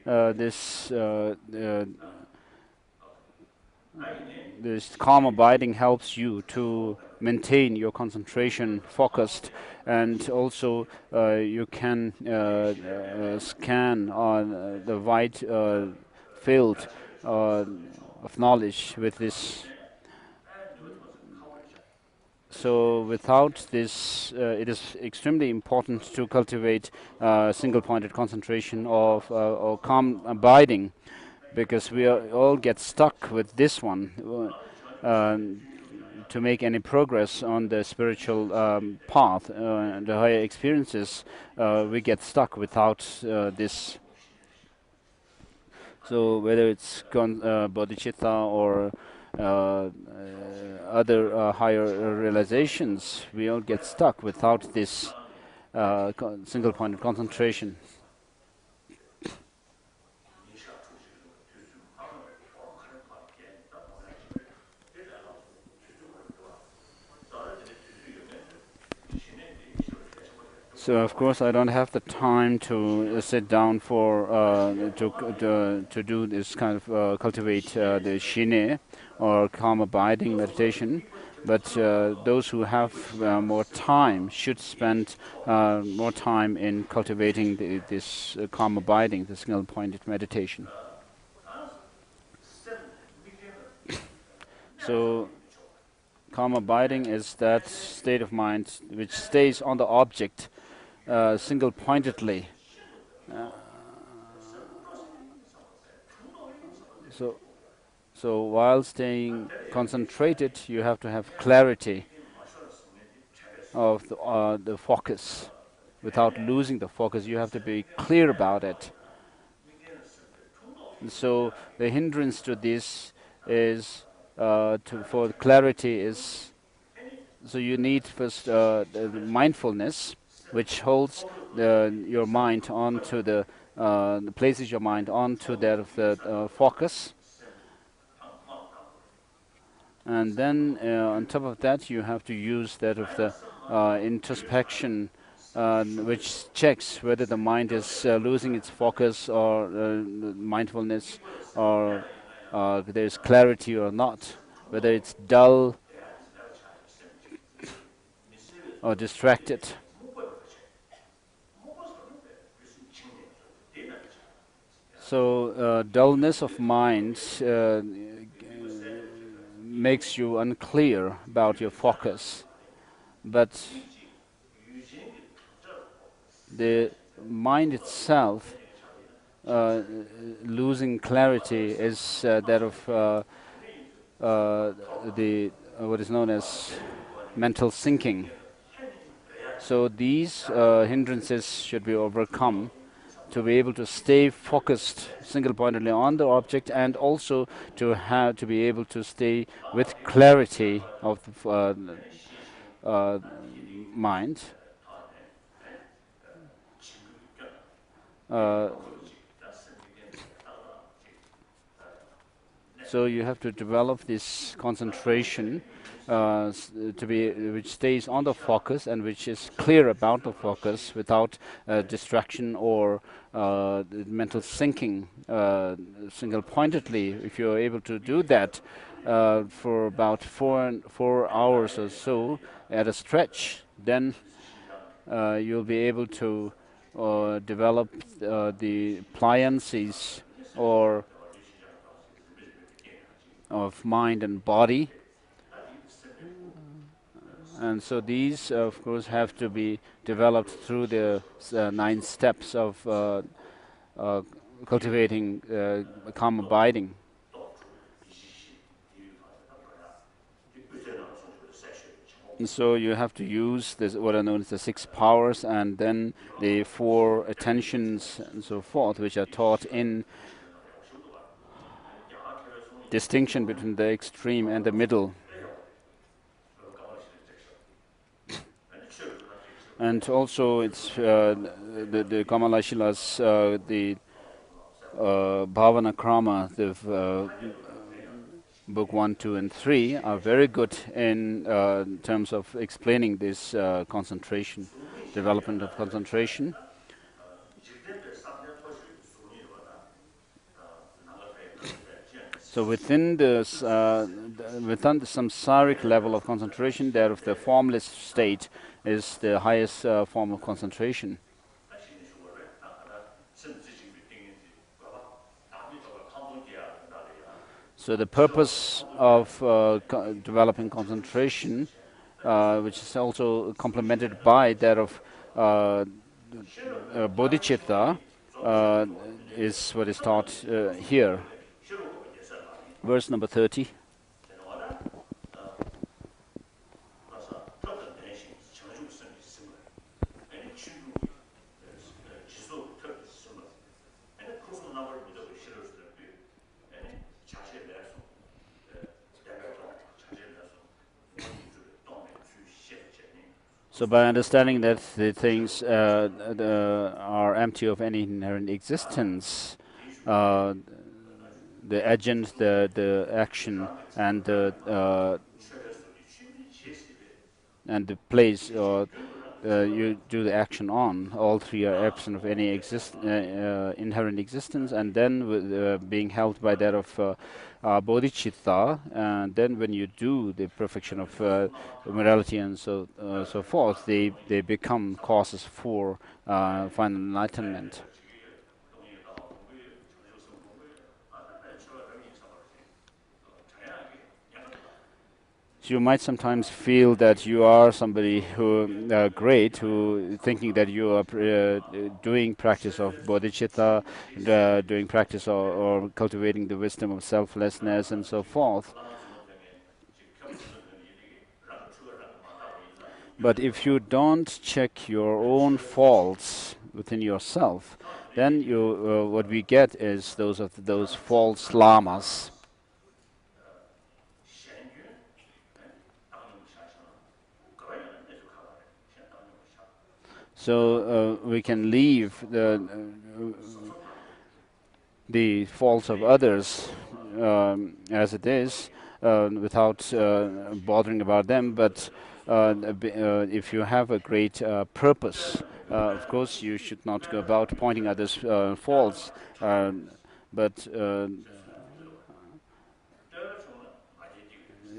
this calm abiding helps you to maintain your concentration focused, and also you can scan on the wide field of knowledge with this. So without this, it is extremely important to cultivate single-pointed concentration or calm abiding, because we all get stuck with this one. To make any progress on the spiritual path, and the higher experiences, we get stuck without this. So whether it's bodhicitta or other higher realizations, we all get stuck without this single point of concentration. So of course I don't have the time to sit down for to do this kind of cultivate the shine or calm abiding meditation. But those who have more time should spend more time in cultivating this calm abiding, the single-pointed meditation. So calm abiding is that state of mind which stays on the object single-pointedly. So while staying concentrated, you have to have clarity of the focus. Without losing the focus, you have to be clear about it. And so the hindrance to this is for clarity is, so you need first the mindfulness, which holds your mind onto places your mind onto that of the focus. And then on top of that, you have to use that of the introspection, which checks whether the mind is losing its focus or mindfulness, or there is clarity or not, whether it's dull or distracted. So dullness of mind makes you unclear about your focus, but the mind itself losing clarity is that of what is known as mental sinking. So these hindrances should be overcome to be able to stay focused single-pointedly on the object, and also to be able to stay with clarity of the mind. So you have to develop this concentration which stays on the focus and which is clear about the focus without distraction or mental sinking single-pointedly. If you're able to do that for about 4 hours or so at a stretch, then you'll be able to develop the pliancies or of mind and body. And so these, of course, have to be developed through the 9 steps of cultivating calm abiding. And so you have to use what are known as the 6 powers, and then the 4 attentions and so forth, which are taught in distinction between the extreme and the middle. And also it's the Kamalashilas, the Bhavana Krama, the book 1, 2, and 3 are very good in terms of explaining this concentration, development of concentration. So within within the samsaric level of concentration, that of the formless state is the highest form of concentration. So the purpose of developing concentration, which is also complemented by that of bodhicitta, is what is taught here. Verse number 30. So by understanding that the things are empty of any inherent existence, the agent, the action, and the place you do the action on, all three are absent of any inherent existence, and then with, being held by that of bodhicitta, and then when you do the perfection of morality and so forth, they become causes for final enlightenment. So you might sometimes feel that you are somebody who great, who thinking that you are doing practice of bodhicitta, doing practice or cultivating the wisdom of selflessness and so forth. But if you don't check your own faults within yourself, then you what we get is those false lamas. So we can leave the faults of others as it is without bothering about them. But if you have a great purpose, of course you should not go about pointing others' faults, but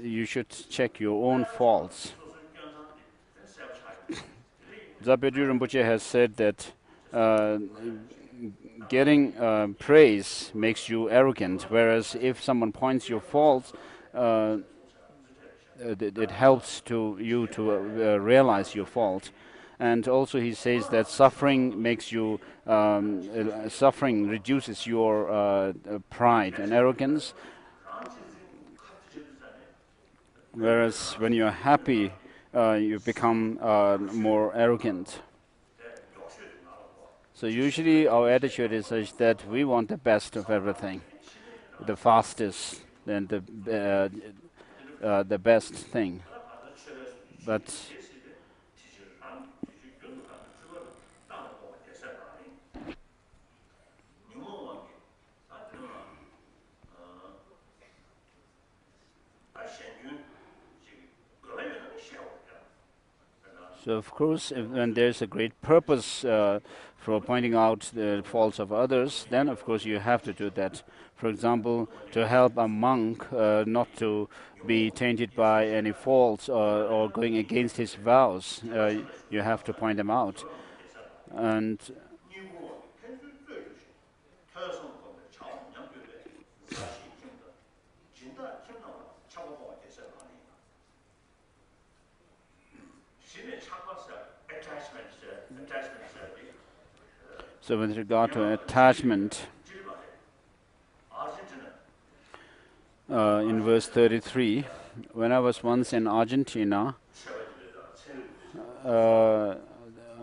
you should check your own faults. Zabedru Rinpoche has said that getting praise makes you arrogant, whereas if someone points your faults, it helps you to realize your fault. And also he says that suffering makes you, suffering reduces your pride and arrogance, whereas when you're happy, you become more arrogant. So usually our attitude is such that we want the best of everything, the fastest and the best thing. But so of course, when there's a great purpose for pointing out the faults of others, then of course you have to do that. For example, to help a monk not to be tainted by any faults or going against his vows, you have to point them out. And so with regard to attachment, in verse 33, when I was once in Argentina, I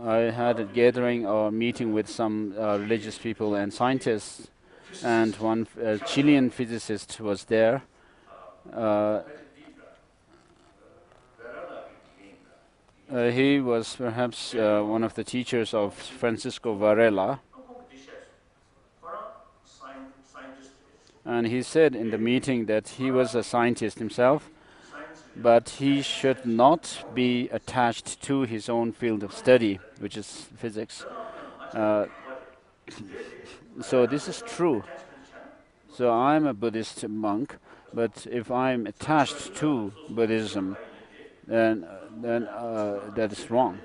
had a gathering or meeting with some religious people and scientists, and one Chilean physicist was there. He was perhaps one of the teachers of Francisco Varela. And he said in the meeting that he was a scientist himself, but he should not be attached to his own field of study, which is physics. So this is true. So I'm a Buddhist monk, but if I'm attached to Buddhism, then that is wrong.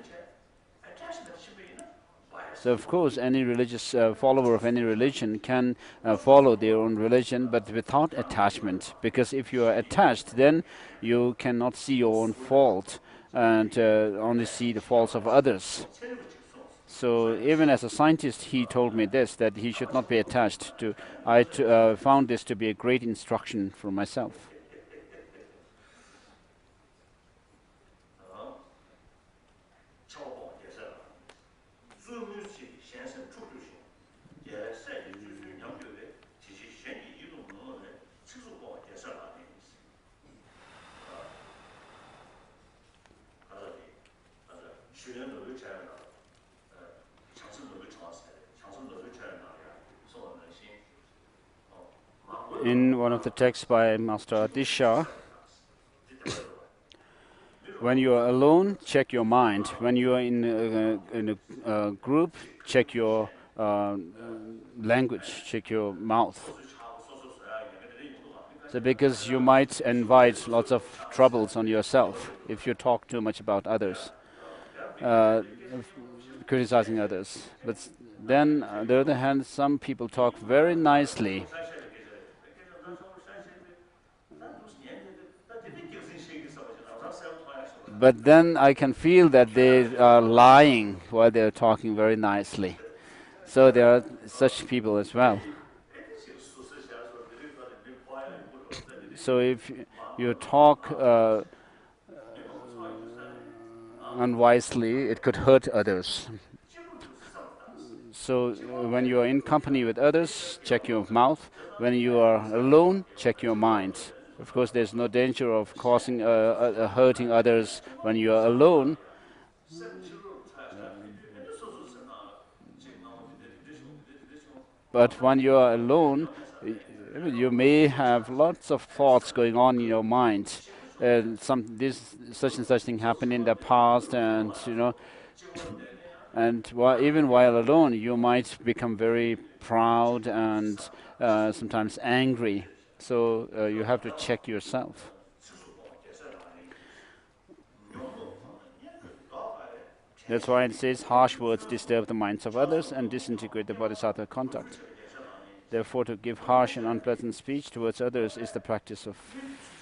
So of course, any religious follower of any religion can follow their own religion, but without attachment. Because if you are attached, then you cannot see your own fault and only see the faults of others. So even as a scientist, he told me this, that he should not be attached to. I found this to be a great instruction for myself. In one of the texts by Master Adisha, when you are alone, check your mind. When you are in a group, check your language, check your mouth. So because you might invite lots of troubles on yourself if you talk too much about others, criticizing others. But then, on the other hand, some people talk very nicely. But then I can feel that they are lying while they're talking very nicely. So there are such people as well. So if you talk unwisely, it could hurt others. So when you are in company with others, check your mouth. When you are alone, check your mind. Of course, there's no danger of causing hurting others when you are alone. But when you are alone, you may have lots of thoughts going on in your mind. Such and such thing happened in the past, and and even while alone, you might become very proud and sometimes angry. So you have to check yourself. That's why it says harsh words disturb the minds of others and disintegrate the bodhisattva conduct. Therefore, to give harsh and unpleasant speech towards others is the practice of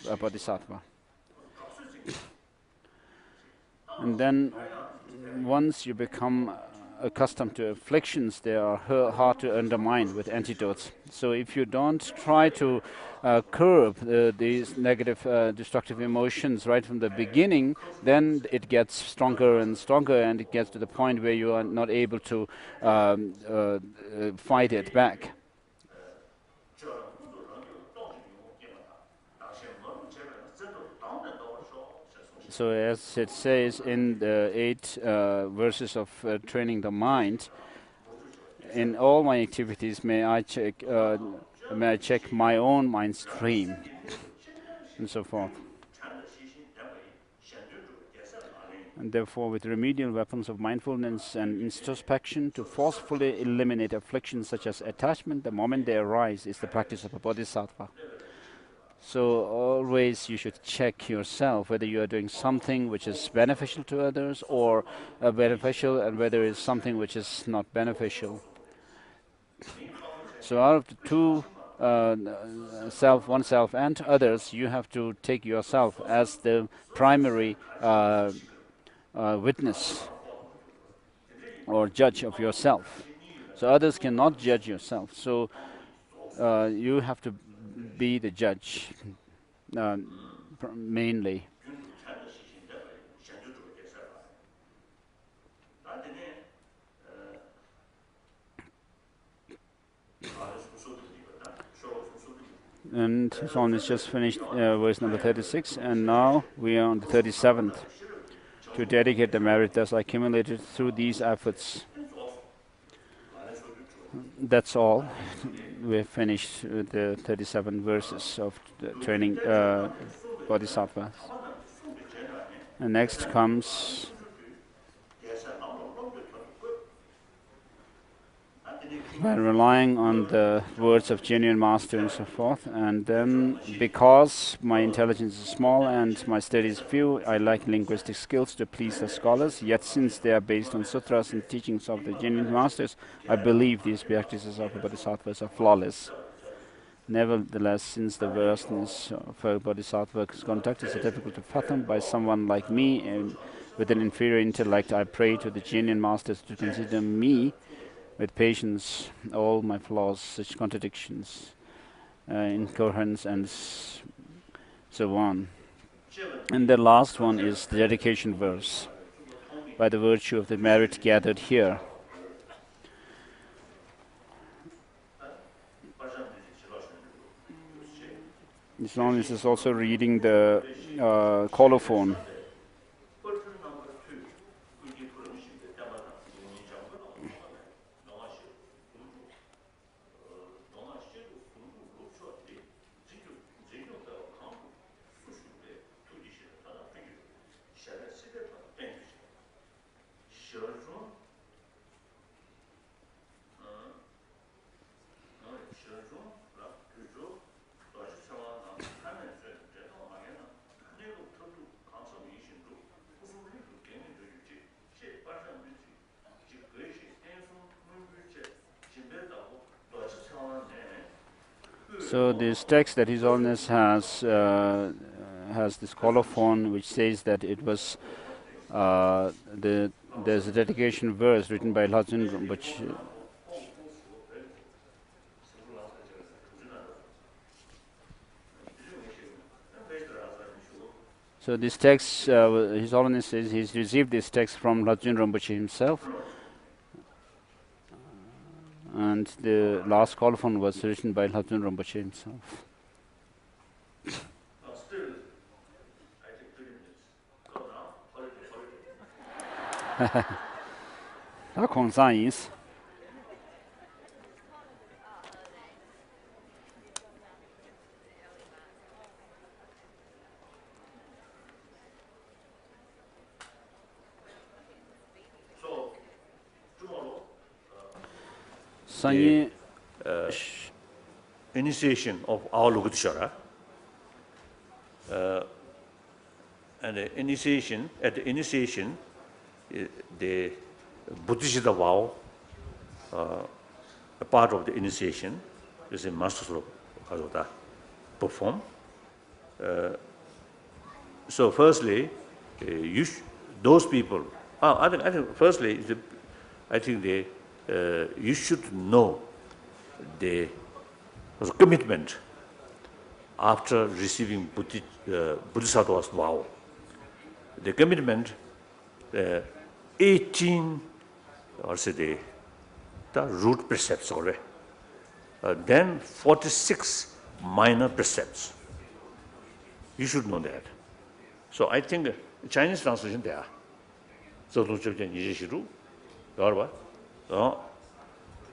a bodhisattva. And then, once you become accustomed to afflictions, they are hard to undermine with antidotes. So if you don't try to curb these negative, destructive emotions right from the beginning, then it gets stronger and stronger, and it gets to the point where you are not able to fight it back. So as it says in the 8 verses of training the mind, in all my activities may I check my own mind stream, and so forth. And therefore, with remedial weapons of mindfulness and introspection, to forcefully eliminate afflictions such as attachment the moment they arise is the practice of a bodhisattva. So always you should check yourself whether you are doing something which is beneficial to others or beneficial, and whether it's something which is not beneficial. So out of the two, oneself and others, you have to take yourself as the primary witness or judge of yourself. So others cannot judge yourself. So you have to be the judge, mainly. And Holiness just finished verse number 36, and now we are on the 37th. To dedicate the merit thus accumulated through these efforts. That's all. We've finished the 37 verses of the training Bodhisattva. And next comes by relying on the words of genuine master and so forth. And then, because my intelligence is small and my studies few, I lack linguistic skills to please the scholars. Yet, since they are based on sutras and teachings of the genuine masters, I believe these practices of the bodhisattvas are flawless. Nevertheless, since the vastness of a bodhisattva's conduct is difficult to fathom by someone like me and with an inferior intellect, I pray to the genuine masters to consider me with patience all my flaws, such contradictions, incoherence, and so on. And the last one is the dedication verse. By the virtue of the merit gathered here, His Holiness is also reading the colophon. So this text that His Holiness has this colophon, which says that it was there's a dedication verse written by Lajin Rinpoche. So this text, His Holiness says he's received this text from Lajin Rinpoche himself. And the last colophon was written by Lajin Rinpoche himself. That concerns. The initiation of our Bodhisattva, and the initiation, at the initiation, the Bodhisattva vow, a part of the initiation, is a master sloka perform. So firstly, those people, I think firstly, I think you should know the commitment after receiving Bodhisattva's vow. The commitment, 18, or say the root precepts already, then 46 minor precepts. You should know that. So I think Chinese translation there. So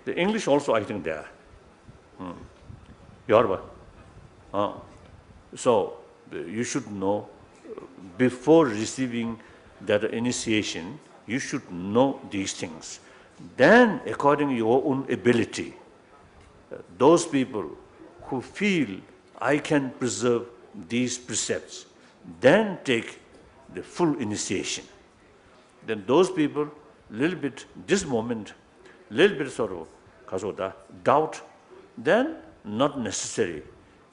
the English also I think there. Yoruba. So you should know before receiving that initiation, you should know these things. Then, according to your own ability, those people who feel I can preserve these precepts, then take the full initiation. Then those people, little bit, this moment, little bit sort of doubt, then not necessary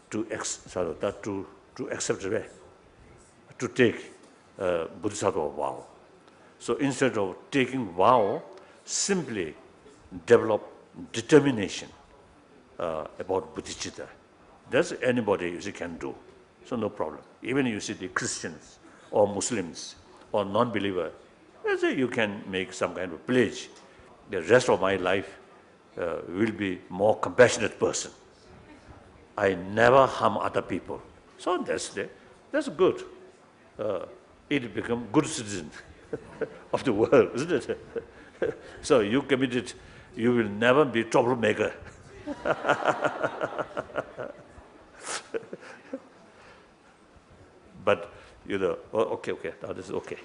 to accept the way, to take Bodhisattva vow. So instead of taking vow, simply develop determination about bodhicitta. That's anybody can do. So no problem. Even you see the Christians or Muslims or non-believer, let's say you can make some kind of pledge. The rest of my life will be more compassionate person. I never harm other people. So that's good. It become good citizen of the world, isn't it? So you committed, you will never be troublemaker. But okay, now this is okay.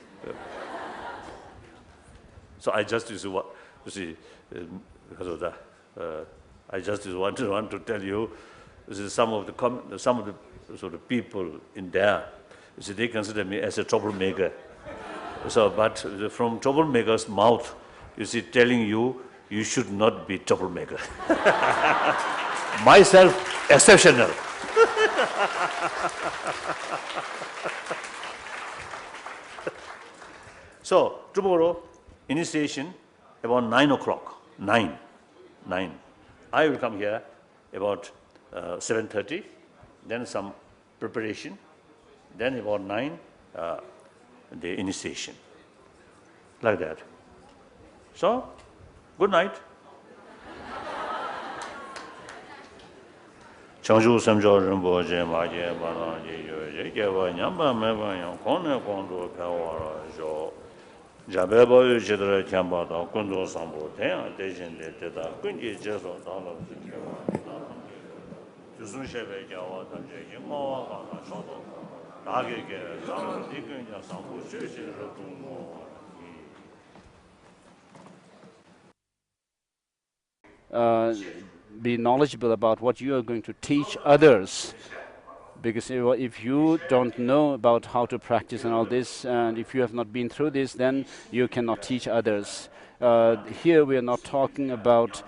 So I just use what you see because of that. I just want to tell you, this is some of the sort of people in there, so they consider me as a troublemaker. So, but from troublemaker's mouth, you see, telling you, you should not be troublemaker. Myself, exceptional. So, tomorrow, initiation, about 9 o'clock, 9. I will come here about 7:30, then some preparation, then about 9, the initiation, like that. So, good night. Changju samjo rinpo je ma je ba na je yo je ke ba nyam ba me ba yang kon ne kon do ka wa ra jo ja be ba yu je de kyan ba da kun do sam bo de ya de jin de de da kun ji je so da la de ke wa ju sun she be ja wa da je yin ma wa ga na sho do da ge ge da de kun ja sam bo je je ro tu mo be knowledgeable about what you are going to teach others. Because if you don't know about how to practice and all this, and if you have not been through this, then you cannot teach others. Here we are not talking about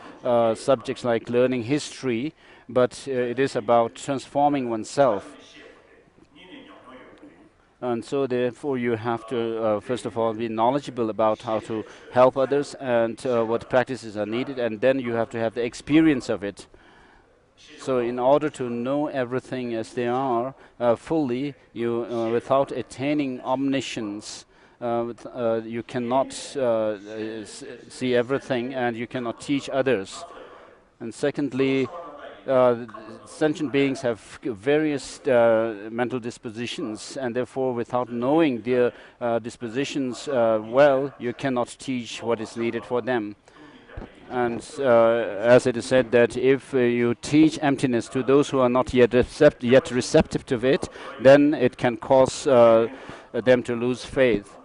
subjects like learning history, but it is about transforming oneself. And so therefore you have to, first of all, be knowledgeable about how to help others and what practices are needed, and then you have to have the experience of it. So in order to know everything as they are fully, you without attaining omniscience, you cannot see everything and you cannot teach others. And secondly, sentient beings have various mental dispositions, and therefore without knowing their dispositions well, you cannot teach what is needed for them. And as it is said that if you teach emptiness to those who are not yet receptive to it, then it can cause them to lose faith.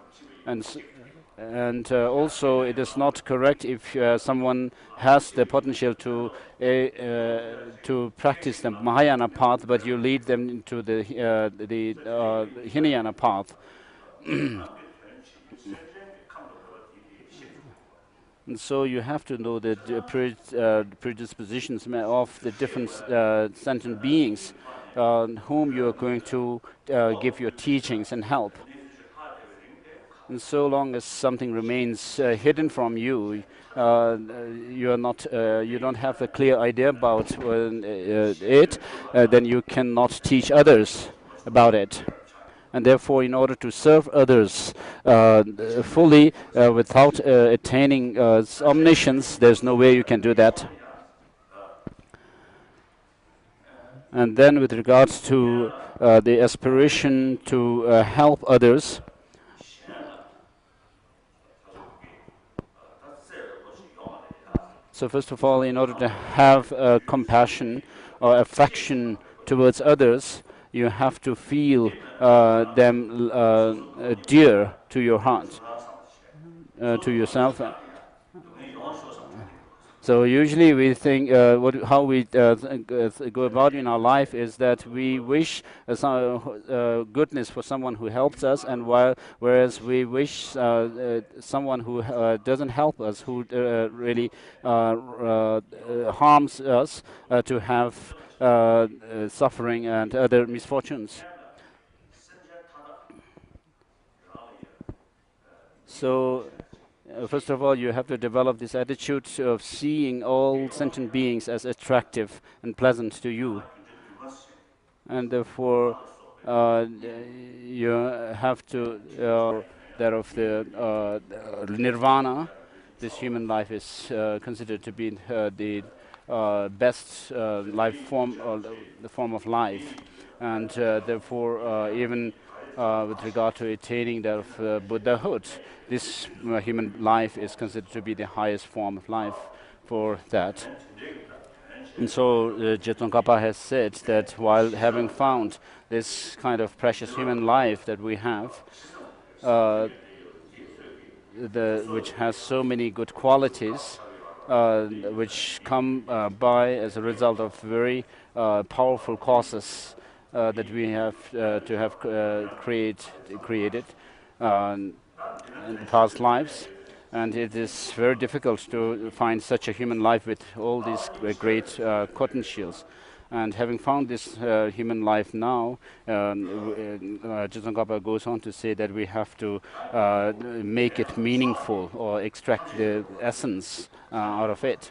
And also it is not correct if someone has the potential to practice the Mahayana path, but you lead them into the Hinayana path. And so you have to know the predispositions of the different sentient beings whom you are going to give your teachings and help. And so long as something remains hidden from you, you don't have a clear idea about it, then you cannot teach others about it. And therefore, in order to serve others fully without attaining omniscience, there's no way you can do that. And then with regards to the aspiration to help others, so first of all, in order to have compassion or affection towards others, you have to feel them dear to your heart, to yourself. So usually we think how we go about in our life is that we wish goodness for someone who helps us, and whereas we wish someone who doesn't help us, who really harms us, to have suffering and other misfortunes. So first of all, you have to develop this attitude of seeing all sentient beings as attractive and pleasant to you. And therefore, you have to, that of the nirvana, this human life is considered to be the best life form, or the form of life. And therefore, even with regard to attaining that of Buddhahood, this human life is considered to be the highest form of life for that. And so Jetron Kappa has said that while having found this kind of precious human life that we have, which has so many good qualities, which come by as a result of very powerful causes that we have to have created in the past lives. And it is very difficult to find such a human life with all these great potentials. And having found this human life now, Tsongkhapa goes on to say that we have to make it meaningful or extract the essence out of it.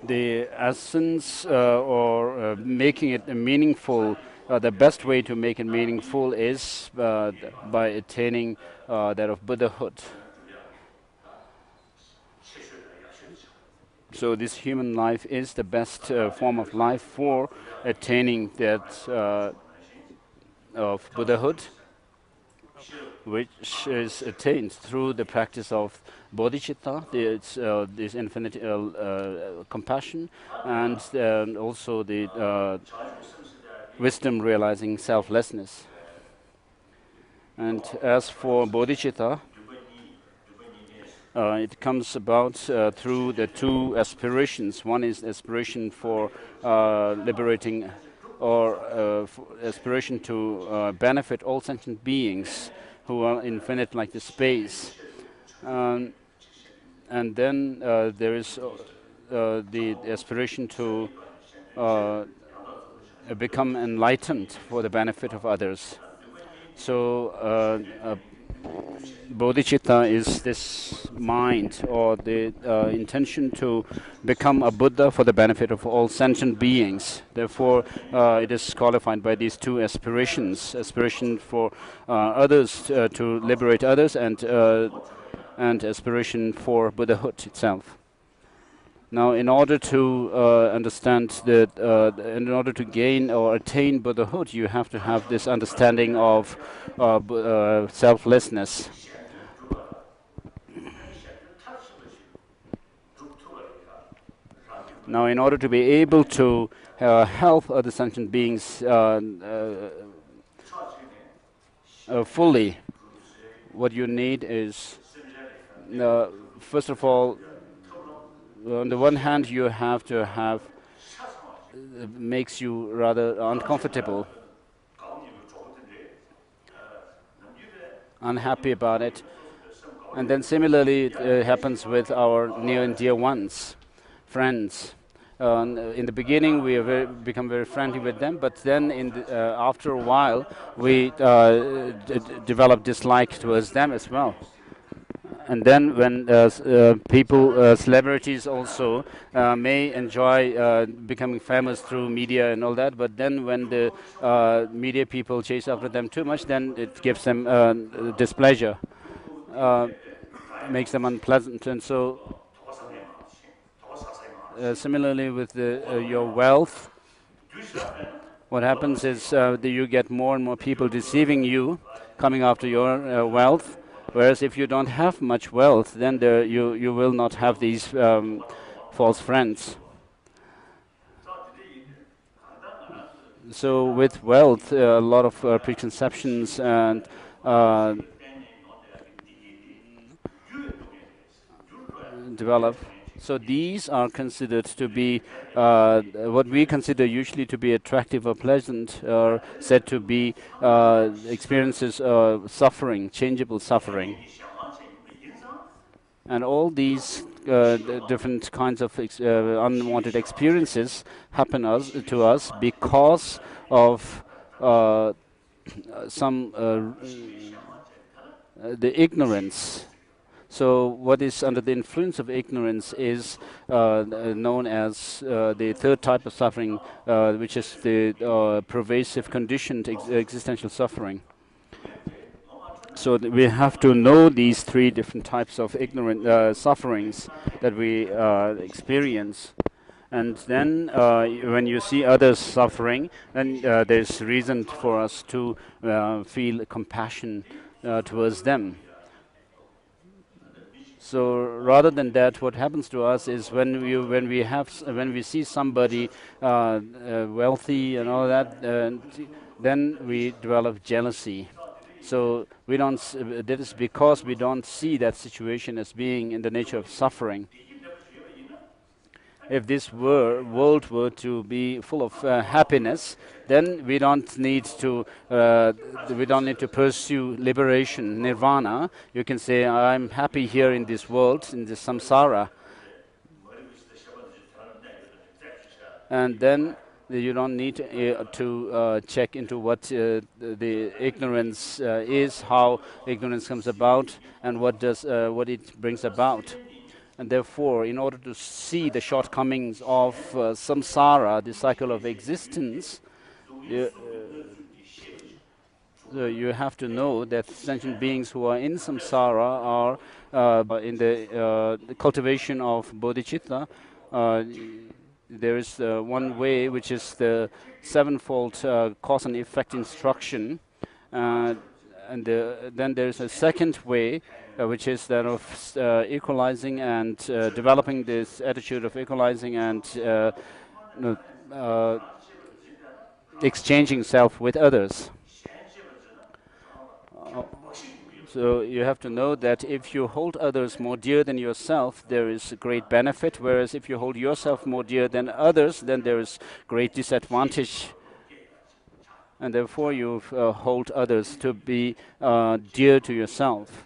The essence or making it meaningful, the best way to make it meaningful is by attaining that of Buddhahood. So this human life is the best form of life for attaining that of Buddhahood, which is attained through the practice of bodhicitta, this infinite compassion, and also the wisdom realizing selflessness. And as for bodhicitta, it comes about through the two aspirations. One is aspiration for liberating or aspiration to benefit all sentient beings who are infinite like the space. And then there is the aspiration to become enlightened for the benefit of others. So bodhicitta is this mind or the intention to become a Buddha for the benefit of all sentient beings. Therefore, it is qualified by these two aspirations: aspiration for others to liberate others, and aspiration for Buddhahood itself. Now, in order to understand that, in order to gain or attain Buddhahood, you have to have this understanding of selflessness. Now, in order to be able to help other sentient beings fully, what you need is, first of all, on the one hand, you have to have makes you rather uncomfortable, unhappy about it. And then similarly, it happens with our near and dear ones, friends. In the beginning, we become very friendly with them, but then after a while, we develop dislike towards them as well. And then when people, celebrities also may enjoy becoming famous through media and all that, but then when the media people chase after them too much, then it gives them displeasure, makes them unpleasant. And so similarly with your wealth, what happens is that you get more and more people deceiving you, coming after your wealth. Whereas if you don't have much wealth, then you will not have these false friends. So with wealth, a lot of preconceptions and develop. So these are considered to be what we consider usually to be attractive or pleasant, or said to be experiences of suffering, changeable suffering. And all these different kinds of unwanted experiences happen to us because of the ignorance. So what is under the influence of ignorance is known as the third type of suffering, which is the pervasive conditioned existential suffering. So we have to know these three different types of ignorant sufferings that we experience. And then when you see others suffering, then there's reason for us to feel compassion towards them. So rather than that, what happens to us is when we see somebody wealthy and all that, then we develop jealousy. So we don't. That is because we don't see that situation as being in the nature of suffering. If this world were to be full of happiness, then we don't need to pursue liberation, nirvana. You can say, I'm happy here in this world, in this samsara, and then you don't need to check into what the ignorance is, how ignorance comes about, and what it brings about. And therefore, in order to see the shortcomings of samsara, the cycle of existence, you, you have to know that sentient beings who are in samsara are in the cultivation of bodhicitta. There is one way, which is the sevenfold cause and effect instruction. And then there is a second way, which is that of equalizing and developing this attitude of equalizing and exchanging self with others. So you have to know that if you hold others more dear than yourself, there is a great benefit, whereas if you hold yourself more dear than others, then there is great disadvantage. And therefore you hold others to be dear to yourself.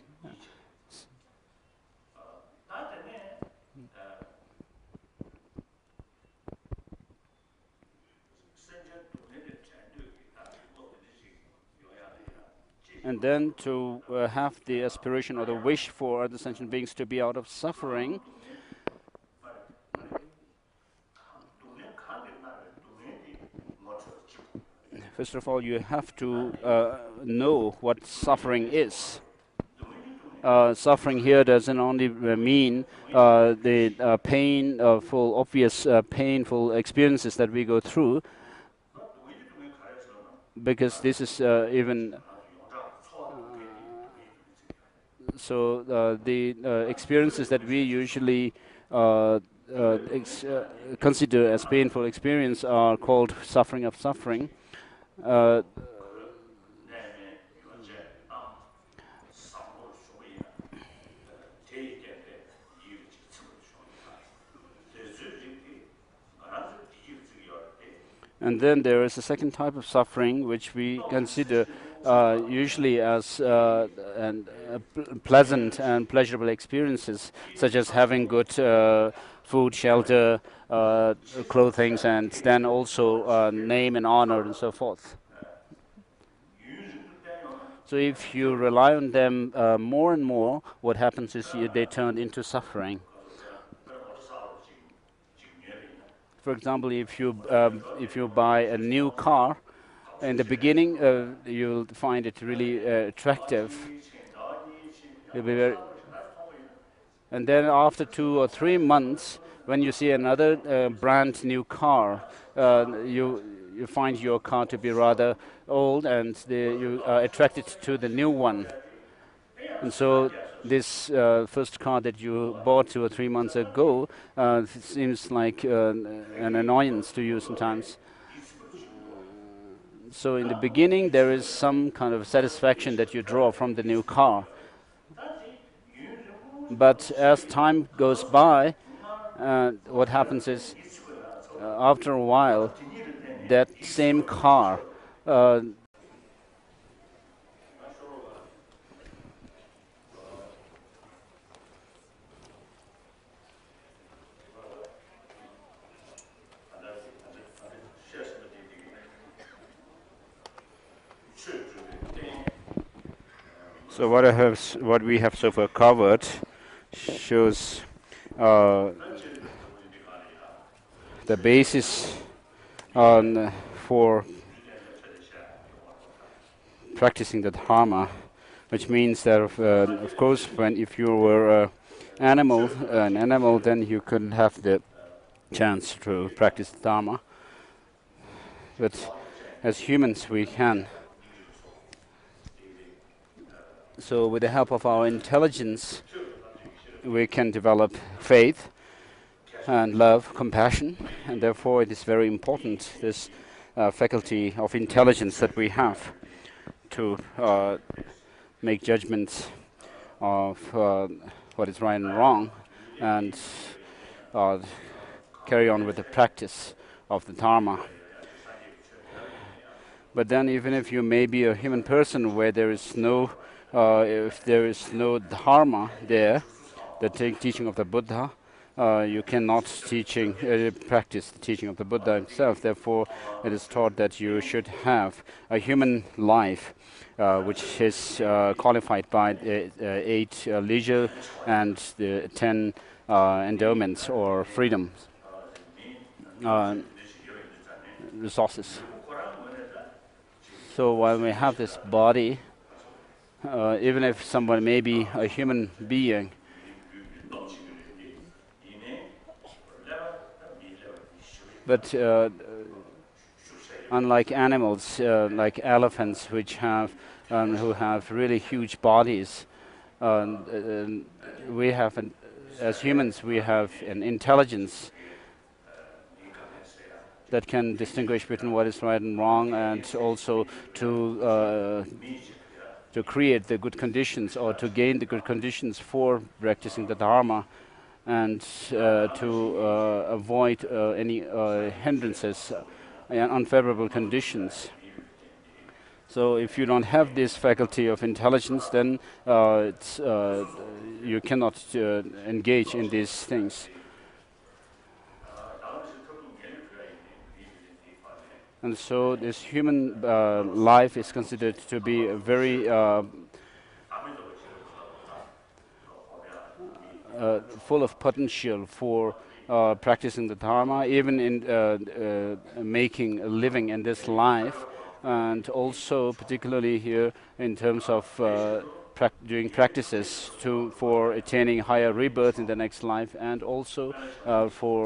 And then to have the aspiration or the wish for other sentient beings to be out of suffering, first of all, you have to know what suffering is. Suffering here doesn't only mean the painful, obvious, painful experiences that we go through, because this is even... So the experiences that we usually consider as painful experience are called suffering of suffering. And then there is a second type of suffering which we consider usually as pleasant and pleasurable experiences, such as having good food, shelter, clothing, and then also name and honor and so forth. So if you rely on them more and more, what happens is they turn into suffering. For example, if you buy a new car, in the beginning you'll find it really attractive. And then after 2 or 3 months, when you see another brand new car, you find your car to be rather old, and you are attracted to the new one. And so this first car that you bought 2 or 3 months ago seems like an annoyance to you sometimes. So in the beginning, there is some kind of satisfaction that you draw from the new car. But as time goes by, what happens is, after a while, that same car so what we have so far covered shows the basis for practicing the Dharma, which means that of course, if you were an animal, then you couldn't have the chance to practice the Dharma. But as humans, we can. So with the help of our intelligence, we can develop faith and love, compassion, and therefore it is very important, this faculty of intelligence that we have, to make judgments of what is right and wrong, and uh, carry on with the practice of the Dharma. But then, even if you may be a human person where there is no, if there is no Dharma there, the teaching of the Buddha, you cannot practice the teaching of the Buddha himself. Therefore, it is taught that you should have a human life, which is qualified by the 8 leisure and the 10 endowments or freedoms, resources. So while we have this body, even if someone may be a human being, but unlike animals, like elephants, who have really huge bodies, we have, as humans, we have an intelligence that can distinguish between what is right and wrong, and also to create the good conditions or to gain the good conditions for practicing the Dharma, and to avoid any hindrances and unfavorable conditions. So if you don't have this faculty of intelligence, then you cannot engage in these things. And so this human life is considered to be a very full of potential for practicing the Dharma, even in making a living in this life, and also particularly here in terms of doing practices for attaining higher rebirth in the next life, and also for